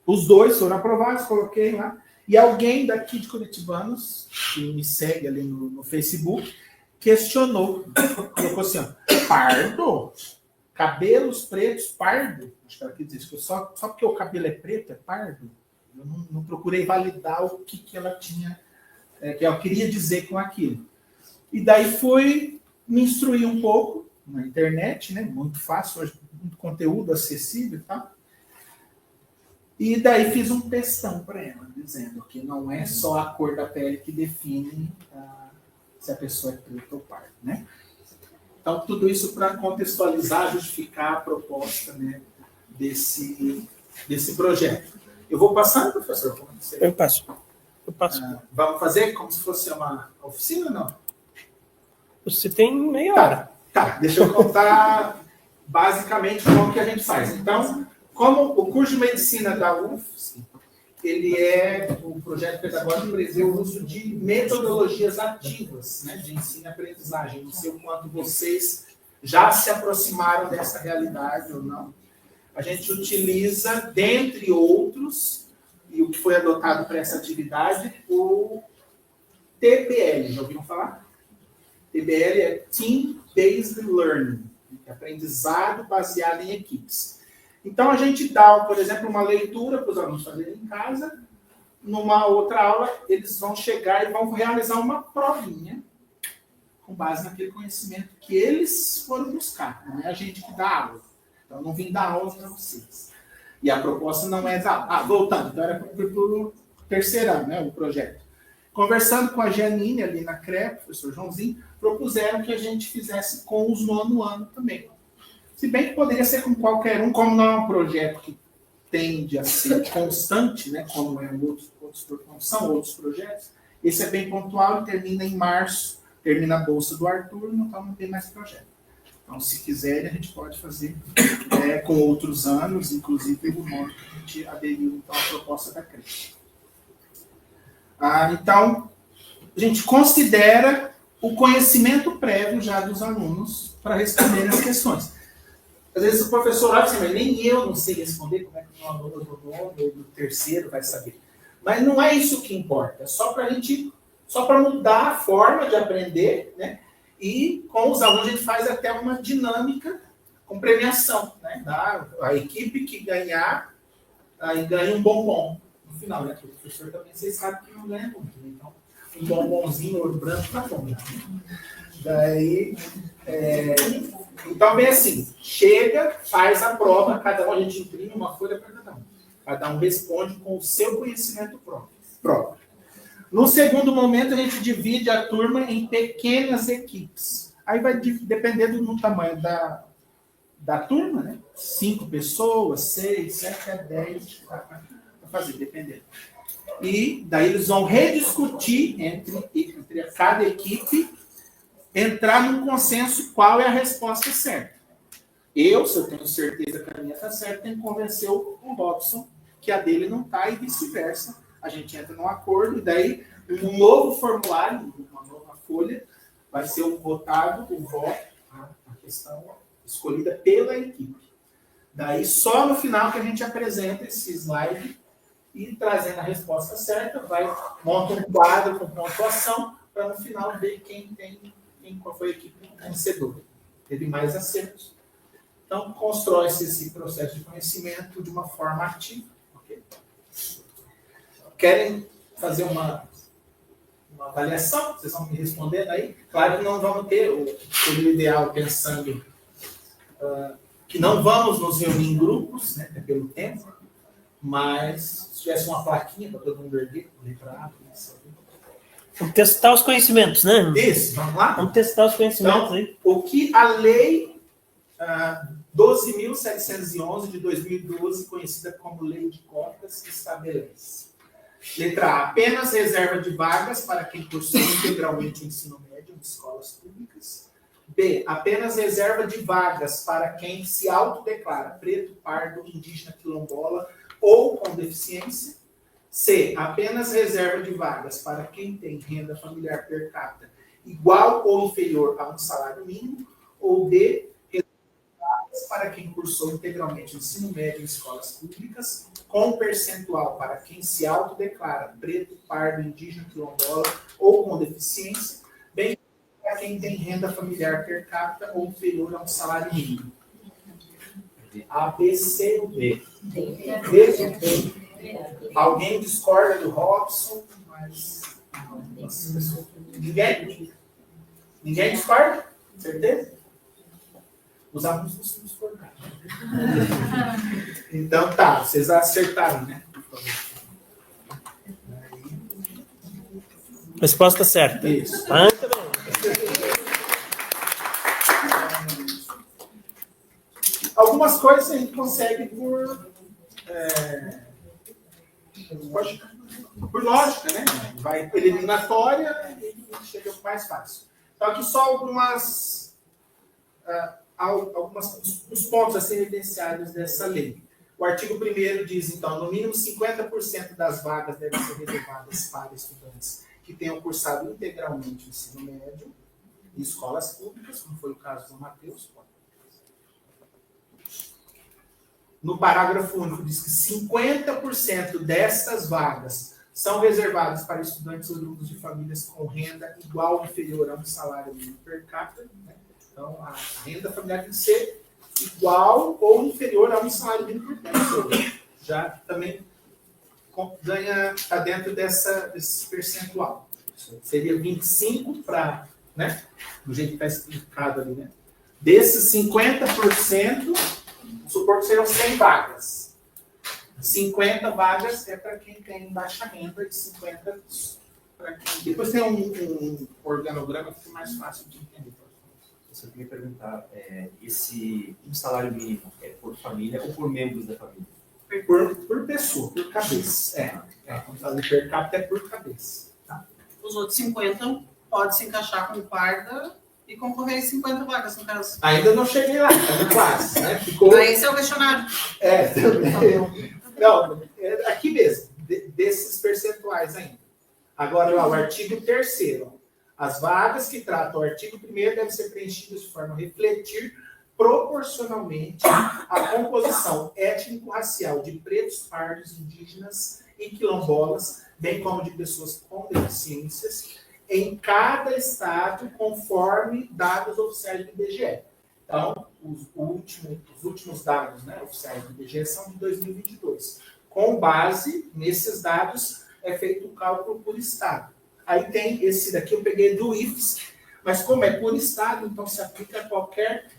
os 2 foram aprovados, coloquei lá. E alguém daqui de Curitibanos, que me segue ali no Facebook, questionou. Colocou assim, ó, pardo? Cabelos pretos, pardo? Acho que ela quis dizer, só porque o cabelo é preto, é pardo? Eu não procurei validar o que ela tinha, que ela queria dizer com aquilo. E daí fui me instruir um pouco na internet, né? Muito fácil, hoje, muito conteúdo acessível e tal. E daí fiz um textão para ela, dizendo que não é só a cor da pele que define se a pessoa é preta ou parda, né? Então, tudo isso para contextualizar, justificar a proposta, né, desse projeto. Eu vou passar, professor? Eu passo. Vamos fazer como se fosse uma oficina ou não? Você tem meia hora. Tá, deixa eu contar basicamente como que a gente faz. Então, como o curso de medicina da UFSC, ele é o projeto pedagógico prevê o uso de metodologias ativas, né, de ensino e aprendizagem. Não sei o quanto vocês já se aproximaram dessa realidade ou não. A gente utiliza, dentre outros, e o que foi adotado para essa atividade, o TBL. Já ouviram falar? TBL é Team Based Learning, aprendizado baseado em equipes. Então, a gente dá, por exemplo, uma leitura para os alunos fazerem em casa. Numa outra aula, eles vão chegar e vão realizar uma provinha com base naquele conhecimento que eles foram buscar. Não é a gente que dá aula. Então, eu não vim dar aula para vocês. E a proposta não é dar... voltando. Então, era para o terceirão, né, o projeto. Conversando com a Janine ali na CREP, o professor Joãozinho, propuseram que a gente fizesse com os 9º ano também. Se bem que poderia ser com qualquer um, como não é um projeto que tende a ser constante, né, como são outros projetos, esse é bem pontual e termina em março, termina a bolsa do Arthur, então não tem mais projeto. Então, se quiserem, a gente pode fazer com outros anos, inclusive o modo que a gente aderiu então, à proposta da creche. Então, a gente considera o conhecimento prévio já dos alunos para responder as questões. Às vezes o professor olha assim, mas nem eu não sei responder, como é que o aluno do 9º ou do 3º vai saber. Mas não é isso que importa, é só para mudar a forma de aprender, né? E com os alunos a gente faz até uma dinâmica com premiação, né? A equipe que ganhar, aí ganha um bombom no final, né? Porque o professor também, vocês sabem que não ganha muito, né? Então, um bombonzinho ouro branco tá bom, né? Daí, então, bem assim, chega, faz a prova, cada um a gente imprime uma folha para cada um. Cada um responde com o seu conhecimento próprio. No segundo momento, a gente divide a turma em pequenas equipes. Aí vai depender do tamanho da turma, né? 5 pessoas, 6, 7 a 10, para fazer, dependendo. E daí eles vão rediscutir entre cada equipe, entrar num consenso qual é a resposta certa. Se eu tenho certeza que a minha está certa, tenho que convencer o Robson que a dele não está e vice-versa. A gente entra num acordo e daí um novo formulário, uma nova folha, vai ser o voto, a questão escolhida pela equipe. Daí só no final que a gente apresenta esse slide e trazendo a resposta certa, monta um quadro com pontuação para no final ver qual foi a equipe vencedora. Teve mais acertos. Então, constrói-se esse processo de conhecimento de uma forma ativa. Okay? Querem fazer uma avaliação? Vocês vão me respondendo aí? Claro que não vamos ter o ideal pensando que não vamos nos reunir em grupos, né, pelo tempo, mas se tivesse uma plaquinha para todo mundo erguer, Vamos testar os conhecimentos, né? Isso, vamos lá? Vamos testar os conhecimentos então, aí. O que a lei 12.711 de 2012, conhecida como Lei de Cotas, estabelece. Letra A. Apenas reserva de vagas para quem cursou integralmente o ensino médio em escolas públicas. B. Apenas reserva de vagas para quem se autodeclara preto, pardo, indígena, quilombola ou com deficiência. C. Apenas reserva de vagas para quem tem renda familiar per capita igual ou inferior a um salário mínimo. Ou D. Para quem cursou integralmente o ensino médio em escolas públicas, com percentual para quem se autodeclara preto, pardo, indígena, quilombola ou com deficiência, bem para quem tem renda familiar per capita ou inferior a um salário mínimo. A, B, C ou D? D. Alguém discorda do Robson? Ninguém? Ninguém discorda? Certeza? Os alunos costumam discordar. Então tá, vocês acertaram, né? Resposta certa. Isso. Muito bem. Algumas coisas a gente consegue por lógica, né? Vai eliminatória e chega mais fácil. Então aqui só alguns pontos a serem evidenciados dessa lei. O artigo 1º diz, então, no mínimo 50% das vagas devem ser reservadas para estudantes que tenham cursado integralmente o ensino médio em escolas públicas, como foi o caso do Matheus. No parágrafo único diz que 50% destas vagas são reservadas para estudantes ou grupos de famílias com renda igual ou inferior a um salário mínimo per capita, né? Então, a renda familiar tem que ser igual ou inferior a um salário mínimo por pessoa. Já também está dentro desse percentual. Seria 25 para, né? Do jeito que está explicado ali, né? Desses 50%, supor que serão 100 vagas. 50 vagas é para quem tem baixa renda e 50 para quem... Depois tem um organograma que fica mais fácil de entender. Eu queria perguntar, esse salário mínimo é por família ou por membros da família? Por pessoa, por cabeça. Quando fala de per capita é por cabeça. Tá? Os outros 50 pode se encaixar com guarda e concorrer em 50 vagas, no caso. Ainda não cheguei lá, tá quase. Né? Esse é o questionário. Também. Não, aqui mesmo, desses percentuais ainda. Agora, lá, o artigo 3º. As vagas que tratam o artigo 1º devem ser preenchidas de forma a refletir proporcionalmente a composição étnico-racial de pretos, pardos, indígenas e quilombolas, bem como de pessoas com deficiências, em cada estado, conforme dados oficiais do IBGE. Então, os últimos dados, né, oficiais do IBGE são de 2022. Com base nesses dados, é feito o cálculo por estado. Aí tem esse daqui, eu peguei do IFES, mas como é por estado, então se aplica a qualquer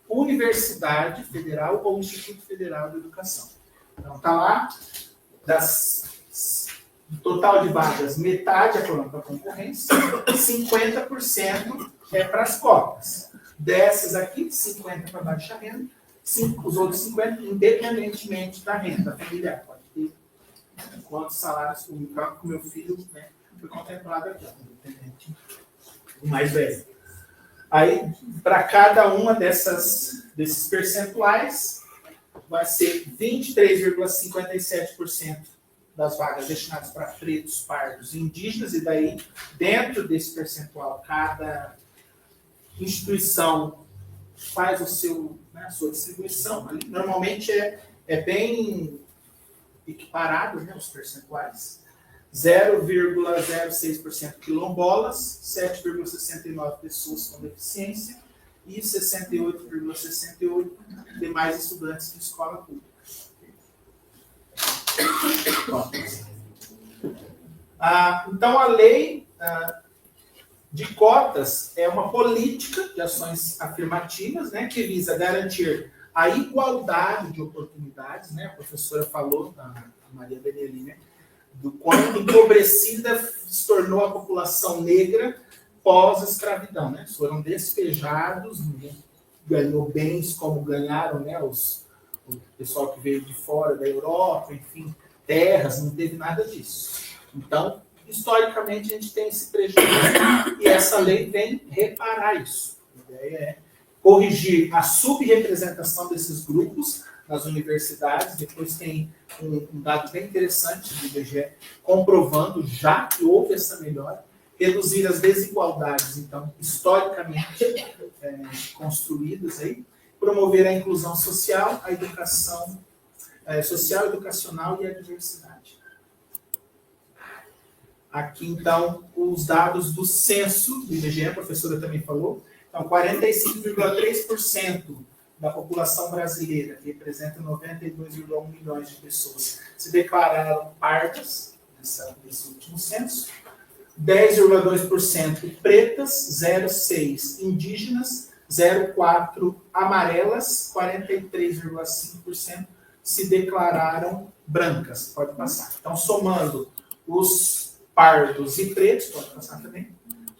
universidade federal ou Instituto Federal de Educação. Então está lá, do total de vagas, metade é para a concorrência, 50% é para as cotas. Dessas aqui, 50% para baixa renda, os outros 50% independentemente da renda familiar. Pode ter quantos salários, o meu filho, né, foi contemplado aqui, o mais velho. Aí, para cada uma desses percentuais, vai ser 23,57% das vagas destinadas para pretos, pardos e indígenas, e daí, dentro desse percentual, cada instituição faz a sua distribuição. Normalmente é bem equiparados, né, os percentuais. 0,06% quilombolas, 7,69% pessoas com deficiência e 68,68% demais estudantes de escola pública. Então, a lei de cotas é uma política de ações afirmativas, né, que visa garantir a igualdade de oportunidades, né? A professora falou, a Maria Benelli, né, do quanto empobrecida se tornou a população negra pós-escravidão, né? Foram despejados, ninguém ganhou bens como ganharam, né, o pessoal que veio de fora da Europa, enfim, terras, não teve nada disso. Então, historicamente, a gente tem esse prejuízo e essa lei vem reparar isso. A ideia é corrigir a subrepresentação desses grupos nas universidades. Depois tem um dado bem interessante do IBGE comprovando já que houve essa melhora, reduzir as desigualdades, então, historicamente construídas aí, promover a inclusão social, a educação social, educacional e a diversidade. Aqui, então, os dados do censo do IBGE, a professora também falou. Então, 45,3% da população brasileira, que representa 92,1 milhões de pessoas, se declararam pardas nesse último censo. 10,2% pretas, 0,6% indígenas, 0,4% amarelas, 43,5% se declararam brancas. Pode passar. Então, somando os pardos e pretos, pode passar também,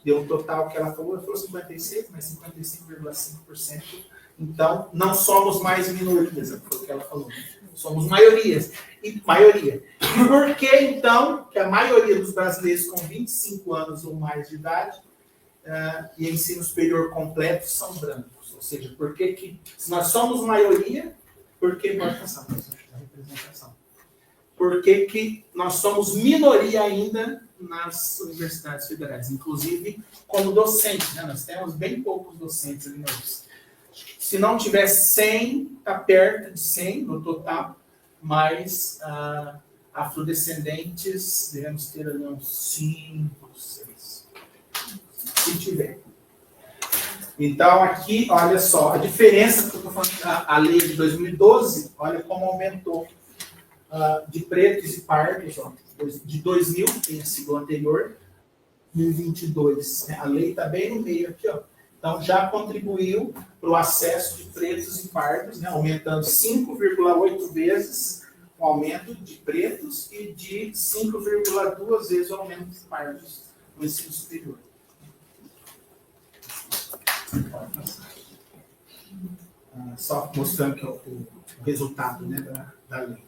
deu um total que ela falou 56%, mas 55,5%. Então, não somos mais minorias, foi o que ela falou. Somos maioria. E por que, então, que a maioria dos brasileiros com 25 anos ou mais de idade e ensino superior completo são brancos? Ou seja, por que se nós somos maioria, por que pode passar a representação? Por que nós somos minoria ainda nas universidades federais? Inclusive, como docentes, né? Nós temos bem poucos docentes ali na UFSC. Se não tiver 100, está perto de 100 no total, mas afrodescendentes devemos ter ali uns 5, 6. Se tiver. Então, aqui, olha só, a diferença que eu estou falando, a lei de 2012, olha como aumentou de pretos e pardos, ó, de 2000, que tinha sido o anterior, 2022. Né? A lei está bem no meio aqui, ó. Então, já contribuiu para o acesso de pretos e pardos, né, aumentando 5,8 vezes o aumento de pretos e de 5,2 vezes o aumento de pardos no ensino superior. Só mostrando que é o resultado, né, da lei.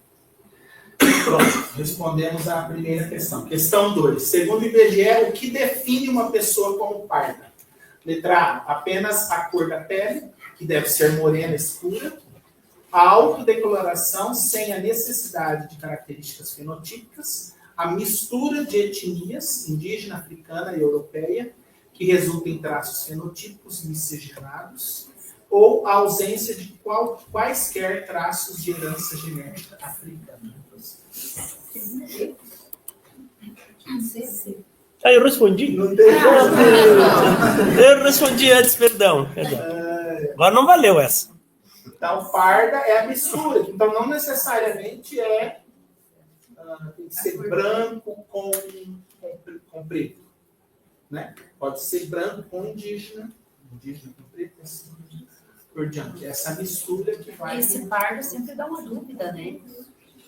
Pronto, respondemos à primeira questão. Questão 2. Segundo o IBGE, o que define uma pessoa como parda? Letra A, apenas a cor da pele, que deve ser morena escura. A autodeclaração sem a necessidade de características fenotípicas. A mistura de etnias, indígena, africana e europeia, que resulta em traços fenotípicos miscigenados. Ou a ausência de quaisquer traços de herança genética africana. Eu respondi? Não tem Eu respondi antes, perdão. Agora não valeu essa. Então, parda é a mistura. Então, não necessariamente tem que ser branco com preto. Né? Pode ser branco com indígena com preto, assim por diante. Essa mistura que vai... Esse pardo sempre dá uma dúvida, né?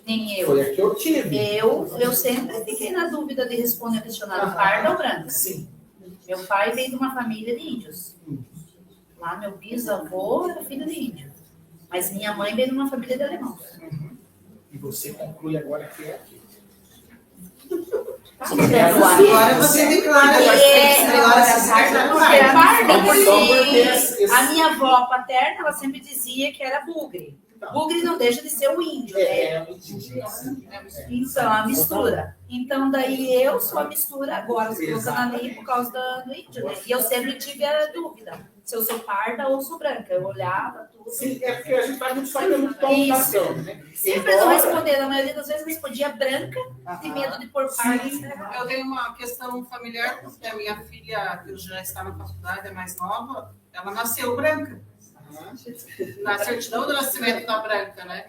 Nem eu. Foi a que eu tive. Eu sempre fiquei na dúvida de responder a questionário parda ou branca. Sim. Meu pai veio de uma família de índios. Lá, meu bisavô era filho de índio. Mas minha mãe veio de uma família de alemãos. E você conclui agora que é aqui. Agora você declara a minha avó paterna, ela sempre dizia que era bugre. Bugre não deixa de ser um índio, né? Então, a mistura. Então, daí eu sou a mistura agora, se colocando ali por causa do índio, né? E eu sempre tive a dúvida se eu sou parda ou sou branca. Eu olhava tudo. Sim, é porque a gente vai muito só pelo tom da ação, né? Sempre não responder, na maioria das vezes eu respondia branca, de medo de pôr parda. Eu tenho uma questão familiar, porque a minha filha, que já está na faculdade, é mais nova, ela nasceu branca. Na certidão do nascimento da branca, né?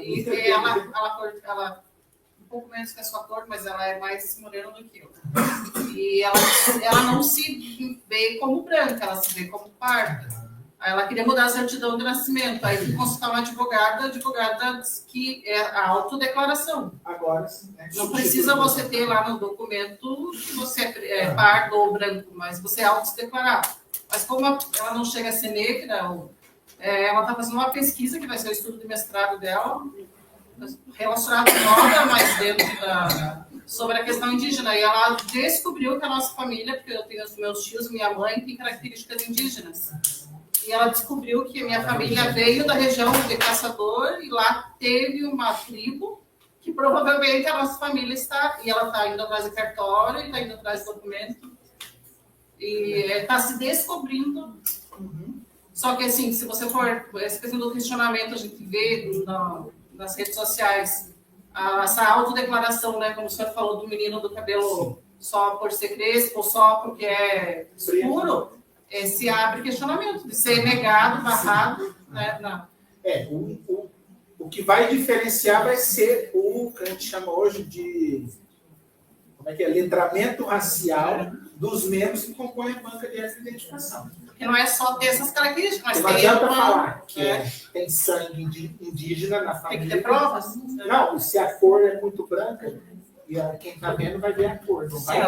E ela um pouco menos que a sua cor, mas ela é mais morena do que eu. E ela não se vê como branca, ela se vê como parda. Aí ela queria mudar a certidão de nascimento. Aí fui consultar uma advogada, a advogada disse que é a autodeclaração. Agora sim. Né? Não precisa você ter lá no documento que você é pardo ou branco, mas você é autodeclarar. Mas como ela não chega a ser negra, ela está fazendo uma pesquisa, que vai ser o estudo de mestrado dela, relacionado com nada, mas dentro sobre a questão indígena. E ela descobriu que a nossa família, porque eu tenho os meus tios, minha mãe, tem características indígenas. E ela descobriu que a minha família veio da região de Caçador e lá teve uma tribo que provavelmente a nossa família está... E ela está indo atrás de cartório, está indo atrás de documento. E está se descobrindo. Só que, assim, se você for... Essa questão do questionamento, a gente vê nas redes sociais, essa autodeclaração, né? Como o senhor falou do menino do cabelo só por ser crespo, só porque é escuro, se abre questionamento de ser negado, barrado, né? O que vai diferenciar vai ser o que a gente chama hoje de... Como é que é? Letramento racial dos membros que compõem a banca de identificação. Porque não é só ter essas características, mas não adianta falar que tem sangue indígena na família. Tem que ter provas. Não, se a cor é muito branca, e quem está vendo vai ver a cor. Não vai,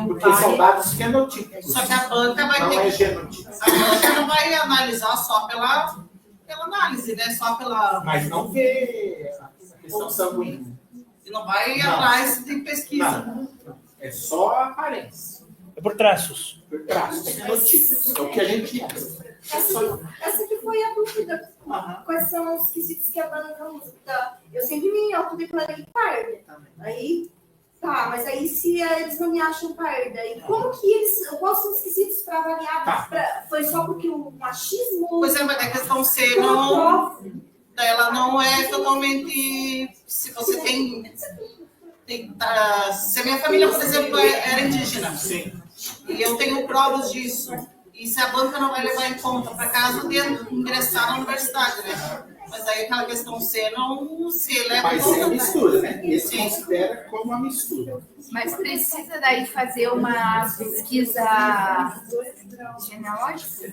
porque pai... são dados fenotípicos. Só que a banca vai não ter é genotípico. A banca não vai analisar só pela análise, né? Só pela... Mas não vê a questão sanguínea. E não vai atrás de pesquisa. Não. É só a aparência. É por traços. Por traços, notícias. É o que a gente... Essa que foi a dúvida. Quais são os quesitos que a banca usa? Eu sempre me autodeclarei parda. Aí, tá, mas aí se eles não me acham parda, e como que eles... Quais são os quesitos para avaliar? Foi só porque o machismo... Pois é, mas a questão C não... Ela não é totalmente... Se você tem se a minha família, por exemplo, era indígena, sim, e eu tenho provas disso, e se a banca não vai levar em conta para caso de ingressar na universidade, né? Mas aí aquela questão C não se leva em conta. Mas é mistura, né? Isso considera como uma mistura. Mas precisa daí fazer uma pesquisa genealógica?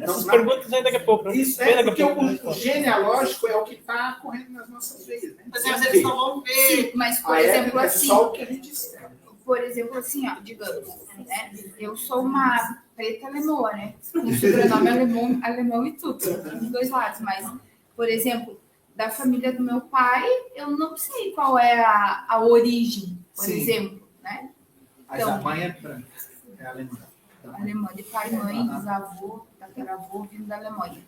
Essas perguntas vêm daqui a pouco. Né? Isso é porque o genealógico é o que está correndo nas nossas veias. Né? Mas eles não vão ver. Sim, mas, por exemplo, assim... só o que a gente espera. Por exemplo, assim, ó, digamos, né? Eu sou uma preta lemoa, né? Com sobrenome alemão e tudo, dos dois lados. Mas, por exemplo, da família do meu pai, eu não sei qual é a origem, por exemplo, né? Então, a mãe é branca, é alemã. Alemã, de pai, mãe, bisavô, tataravô, vindo da Alemanha.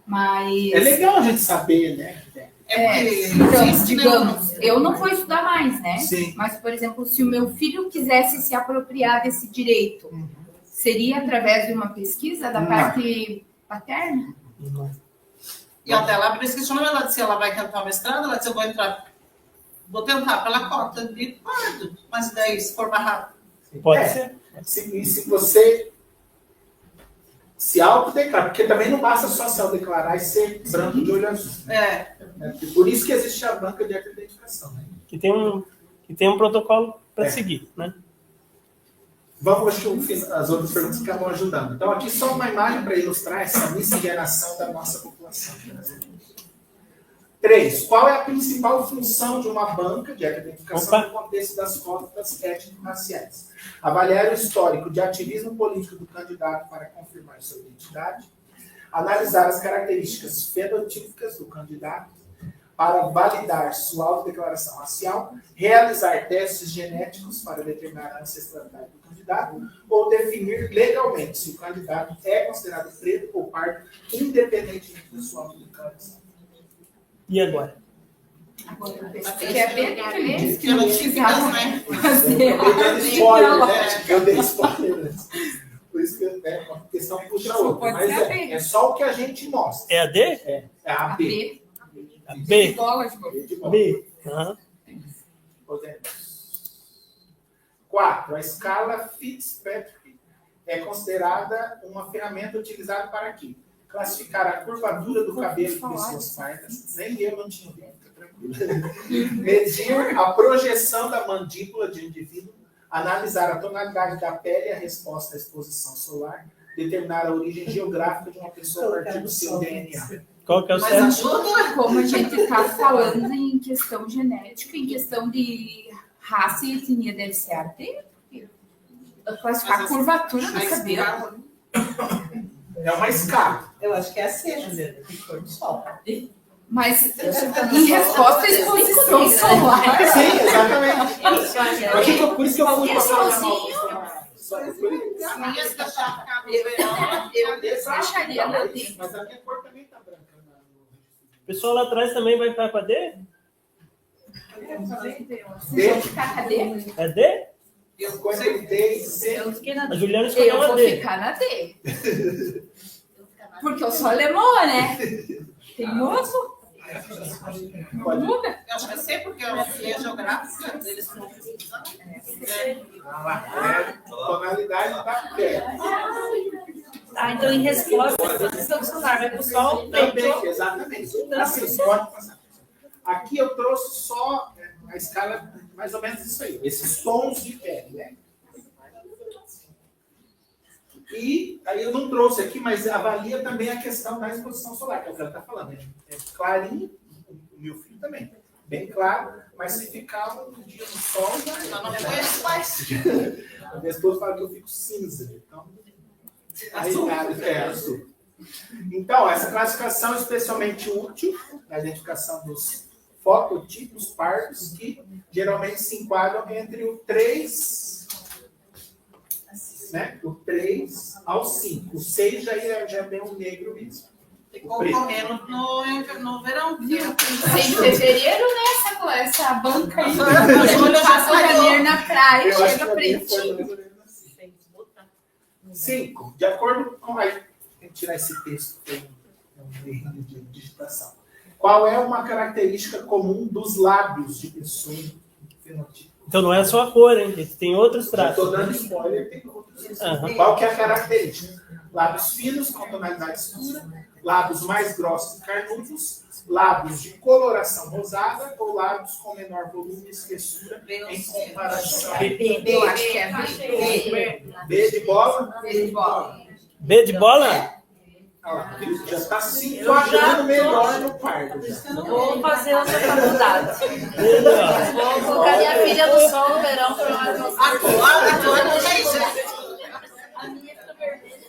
Mas... É legal a gente saber, né? Então, digamos, eu não vou estudar mais, né? Sim. Mas, por exemplo, se o meu filho quisesse se apropriar desse direito, seria através de uma pesquisa da parte paterna? E até lá, por isso que ela disse, ela vai tentar o mestrado, ela disse, vou tentar pela cota de pardo, mas daí, se for mais rápido. Pode ser. E se você se autodeclara, porque também não basta só se autodeclarar e ser branco de olho azul. Por isso que existe a banca de identificação. Né? Que tem um protocolo para seguir, né? Vamos, acho que as outras perguntas acabam ajudando. Então, aqui só uma imagem para ilustrar essa miscigenação da nossa população. 3. Qual é a principal função de uma banca de identificação no contexto das cotas étnico-raciais? Avaliar o histórico de ativismo político do candidato para confirmar sua identidade, analisar as características fenotípicas do candidato para validar sua autodeclaração racial, realizar testes genéticos para determinar a ancestralidade do candidato ou definir legalmente se o candidato é considerado preto ou pardo, independentemente da sua autodeclaração. E agora? Quer ver aquele que não tive, né? Eu dei spoiler, né? Eu dei spoiler. Por isso que uma questão puxa a outra. Mas é só o que a gente mostra. É a D? É a B. A B. B de bola. B. Aham. Podemos. 4. A escala Fitzpatrick é considerada uma ferramenta utilizada para quê? Classificar a curvatura do cabelo de pessoas pardas. Nem eu não tinha ouvido, fica tranquilo. Medir a projeção da mandíbula de um indivíduo. Analisar a tonalidade da pele e a resposta à exposição solar. Determinar a origem geográfica de uma pessoa a partir do seu DNA. Qual que é o Mas certo? ajuda como a gente está falando em questão genética, em questão de raça e etnia, deve ser arte. Classificar a curvatura do cabelo. É uma escala. Eu acho que é a C, Juliana, que for do sol. Mas em resposta à exposição solar. Sim, exatamente. Por isso que eu fui Eu deixaria na D. Mas a minha cor também tá branca. O pessoal lá atrás também vai ficar com a D? Vocês vão ficar com a D? É D? Eu conectei C. A Juliana escolheu Eu a vou D. ficar na D. Porque eu sou alemã, né? Teimoso? Muda. Eu acho que é C, porque eu fui a geográfica deles. Tonalidade tá perto. Tá, então em resposta à exposição solar, vai pro sol, Também, exatamente. Assim, pode passar. Aqui eu trouxe só a escala, mais ou menos isso aí. Esses tons de pele, né? E aí eu não trouxe aqui, mas avalia também a questão da exposição solar, que é o que ela está falando. Né? É clarinho, o meu filho também. Bem claro, mas se ficar um dia no sol, já não conheço mais. A minha esposa fala que eu fico cinza. Então, azul. Azul. Então, essa classificação é especialmente útil na identificação dos fototipos pardos, que geralmente se enquadram entre o 3... Né? Do 3 ao 5. O 6 já é bem um negro mesmo. Ficou correndo no verão. Em fevereiro, né? Essa banca aí. Eu faço caminhar na praia, chega pretinho. 5. De acordo com... Aí, tem que tirar esse texto, tem um erro de digitação. Qual é uma característica comum dos lábios de pessoa fenotípica? Então não é só a cor, hein? Tem outros traços. Estou dando spoiler, tem outros. Aham. Qual que é a característica? Lábios finos com tonalidade escura, lábios mais grossos e carnudos, lábios de coloração rosada ou lábios com menor volume e espessura em comparação. Eu acho que é B. B de bola? B de bola. B de bola? Já está se enquadrando melhor no pardo. Vou fazer outra faculdade. Vou colocar minha filha do sol no verão para Agora não tem A minha fica vermelha.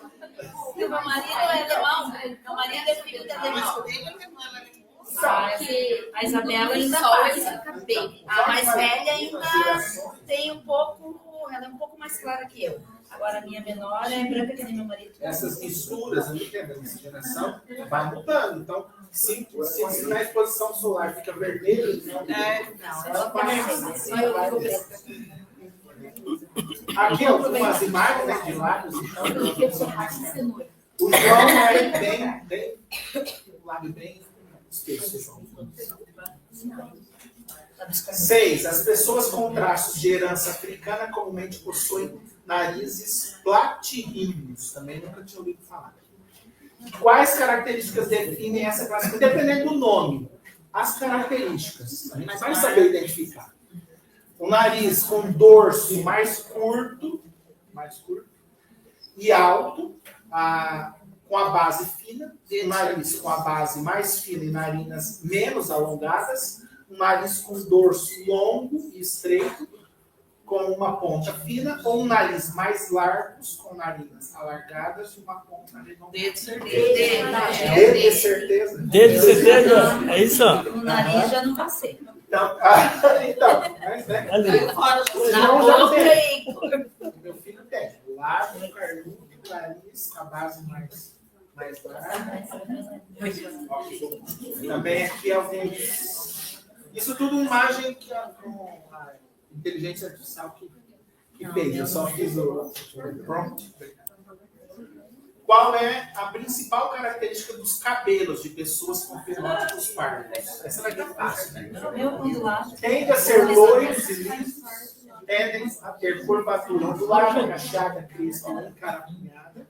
E o meu marido é alemão. Meu marido é filho de alemão. Só que A Isabela ainda sol faz. ele fica bem. A mais velha ainda tem um pouco, ela é um pouco mais clara que eu. Agora a minha menor é branca que nem meu marido. Essas misturas, eu entendo, essa geração vai mudando. Então, se na exposição solar fica vermelho, ela aqui algumas imagens, né, de lábios. Então, o João é bem o lábio bem espesso. 6. As pessoas com traços de herança africana comumente possuem narizes platíneos. Também nunca tinha ouvido falar. Quais características definem essa classificação? Dependendo do nome. As características. A gente vai saber identificar. O nariz com dorso mais curto e alto, com a base fina. O nariz com a base mais fina e narinas menos alongadas. O nariz com dorso longo e estreito, com uma ponta fina, ou um nariz mais largos, com narinas alargadas e uma ponta redonda. D de certeza. D de certeza. D de certeza? É isso? O nariz já não passei. Então, mas, né? Ali. Não, já tem. Meu filho tem. Lábio, carnudo, nariz, a base mais larga. Também aqui alguns... Isso tudo imagem que a inteligência artificial que fez. Eu só fiz o prompt. Qual é a principal característica dos cabelos de pessoas com fenótipos pardos? Essa vai ser fácil, né? Tende a ser loiros e lisos, tendem a ter curvatura ondulada, agachada, crespa ou encarapinhada,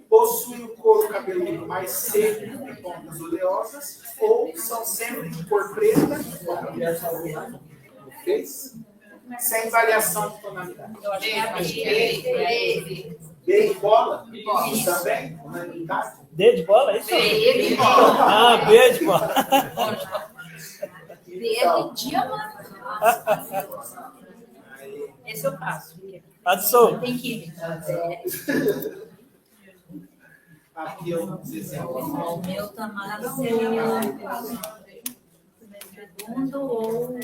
possuem o couro cabeludo mais seco e pontas oleosas, ou são sempre de cor preta, como a mulher falou lá no fez, sem variação de tonalidade. B de bola? Também? Unanimidade? D de bola, é isso? B de bola. Ah, B de bola. B de diamante. Esse eu passo. Passou. Tem que Aqui alguns exemplos. o meu tá mais segundo ou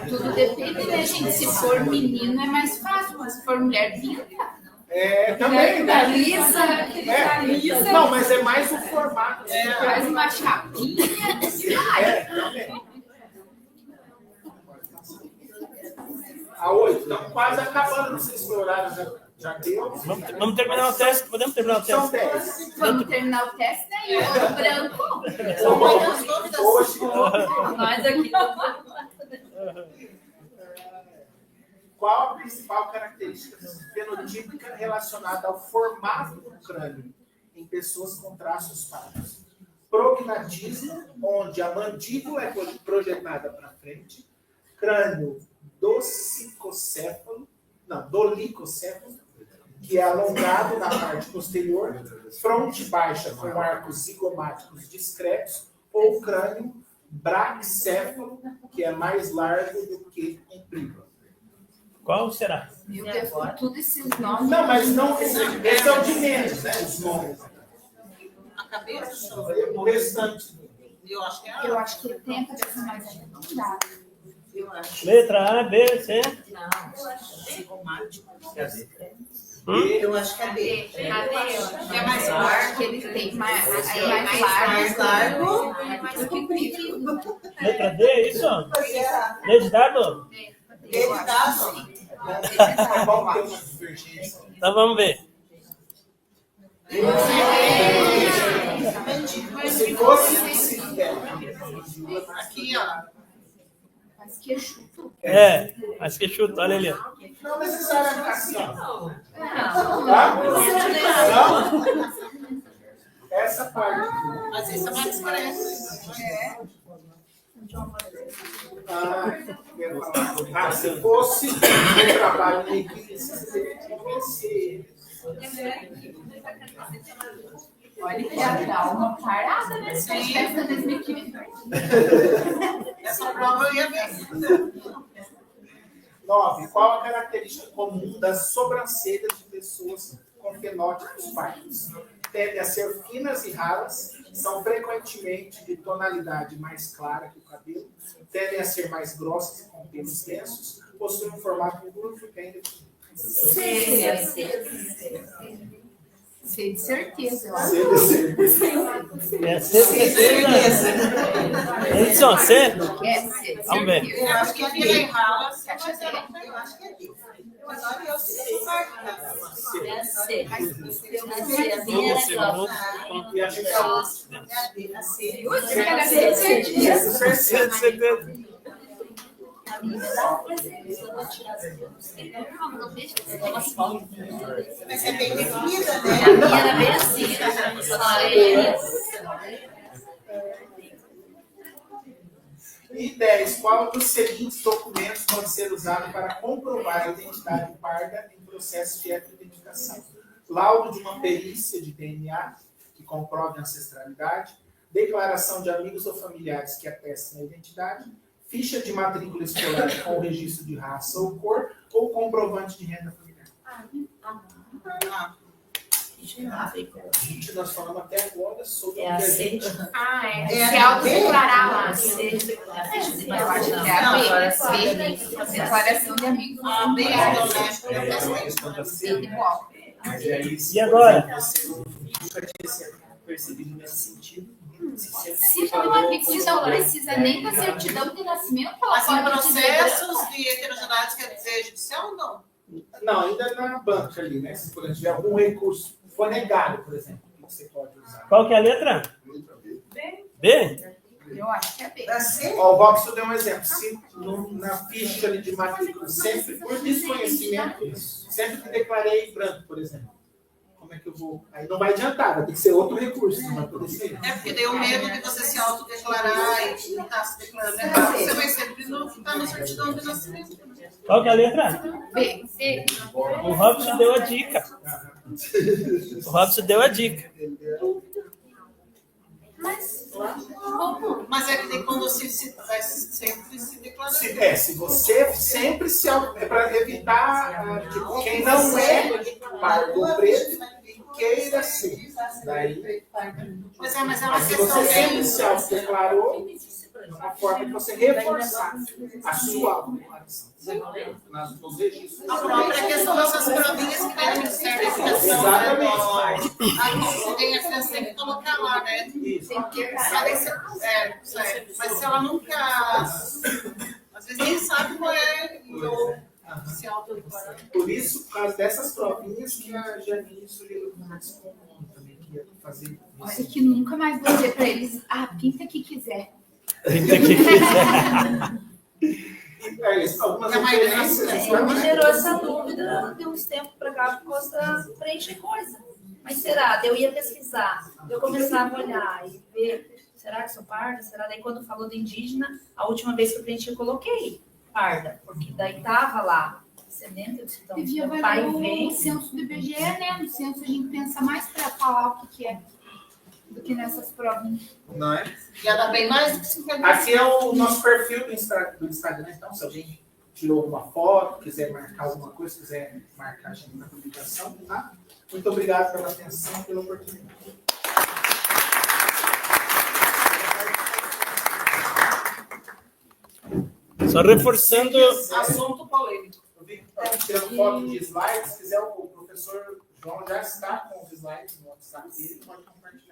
Tudo depende, né, gente? Se for menino é mais fácil, mas se for mulher, pinta. Também, né? Lisa. Não, mas é mais o formato. Faz uma chapinha. Também. A 8. Então, quase acabando. Não sei se o horário já deu. Vamos terminar o teste? Podemos terminar o teste? São 10. Vamos terminar o teste, né? E o branco. Hoje. Nós aqui. Qual a principal característica fenotípica relacionada ao formato do crânio em pessoas com traços pardos? Prognatismo, onde a mandíbula é projetada para frente, crânio dolicocéfalo, que é alongado na parte posterior, fronte baixa com arcos zigomáticos discretos, ou crânio braquicéfalo, que é mais largo do que comprido. Qual será? Meu Deus, com tudo esses nomes. Não, mas não, esse é o de menos, né? Os nomes. A cabeça? O restante. Eu acho que Eu acho que ele tem a cabeça mais arredondada. Eu acho. Letra A, B, C. Não, zigomático. Eu acho que é B. É mais forte, ele tem mais largo do que comprido. Letra D, é isso? D de dado? Então vamos ver. Se fosse aqui, ó. Mas que chuto. Mas que chuta, olha ali. Não necessariamente assim, ó. Não? Essa parte. Mas essa mais parece. Se fosse um trabalho em equipe, você conhecer. Olha que já dá uma parada nessa festa 2015. Essa prova eu ia ver. 9. Qual a característica comum das sobrancelhas de pessoas com fenótipos pardos? Tendem a ser finas e ralas, são frequentemente de tonalidade mais clara que o cabelo, tendem a ser mais grossas e com pelos densos, possuem um formato curvo e bem definido. Sei de certeza, eu acho. É C de certeza. Edson, C? É C. Vamos ver. Eu acho que aqui tem ralas. Eu acho que é B. Agora eu sei. E acho que é a Mas é bem definida, né? A minha era bem assim, E 10. Qual dos seguintes documentos pode ser usado para comprovar a identidade parda em processo de heteroidentificação? Laudo de uma perícia de DNA que comprove a ancestralidade, declaração de amigos ou familiares que atestem a identidade, ficha de matrícula escolar com registro de raça ou cor, ou comprovante de renda familiar. Gente, nós falamos até agora sobre o que Se autodeclarar lá. Eu acho que é a B. Declaração de amigos. A B E agora? Você nunca tinha percebido nesse sentido. Se for uma pesquisa, não precisa nem da certidão de nascimento. Mas em processos de heterogeneidade quer dizer judicial ou não? Não, ainda na banca ali, né? Se por exemplo tiver algum recurso for negado, por exemplo, o que você pode usar? Qual que é a letra? B? Eu acho que é B. Ó, o Robson deu um exemplo. Se na ficha ali de matrícula, sempre por desconhecimento, sempre que declarei branco, por exemplo. Como é que eu vou? Aí não vai adiantar, vai ter que ser outro recurso, não vai poder ser. É porque deu medo de você se autodeclarar e não estar se declarando errado. Você vai sempre estar na certidão de nascimento. Qual que é a letra? B. B. O Robson deu a dica. O Robson deu a dica. Mas é que tem quando você vai sempre se declarar. Se você sempre se é para evitar tipo, quem não é pardo ou preto e queira ser. Daí, Mas é uma se questão você sempre bem... se autodeclarou, é uma forma de você reforçar a sua autodeclaração. Nos registros. A própria questão dessas provinhas que tem no Ministério da Educação. Exatamente. Aí tem a criança tem que colocar lá, né? Mas se ela nunca... Às vezes nem sabe qual é ou se autodeclarar. Por isso, por causa dessas provinhas que a Janine sugeriu que mais comum também, que ia fazer Olha isso. que nunca mais vou dizer para eles, pinta que quiser. Pinta que quiser. É isso, algumas referências. Me gerou essa dúvida de uns tempos para cá por causa da preencher coisa. Mas será? Eu ia pesquisar, eu começava a olhar e ver, será que sou parda? Será? Daí quando falou de indígena, a última vez que eu preenchi, eu coloquei parda, porque daí tava lá, descendente, então Devia meu pai valer vem. o censo do IBGE, né? No censo a gente pensa mais para falar o que é do que nessas provinhas. Não é? Ia dar bem mais do que 50. Aqui é o nosso perfil do Instagram, então, se alguém tirou alguma foto, quiser marcar alguma coisa, quiser marcar a gente na publicação, tá? Muito obrigado pela atenção e pela oportunidade. Só reforçando. Assunto polêmico. Tirando foto de slides, se quiser, o professor João já está com os slides no WhatsApp dele, pode compartilhar.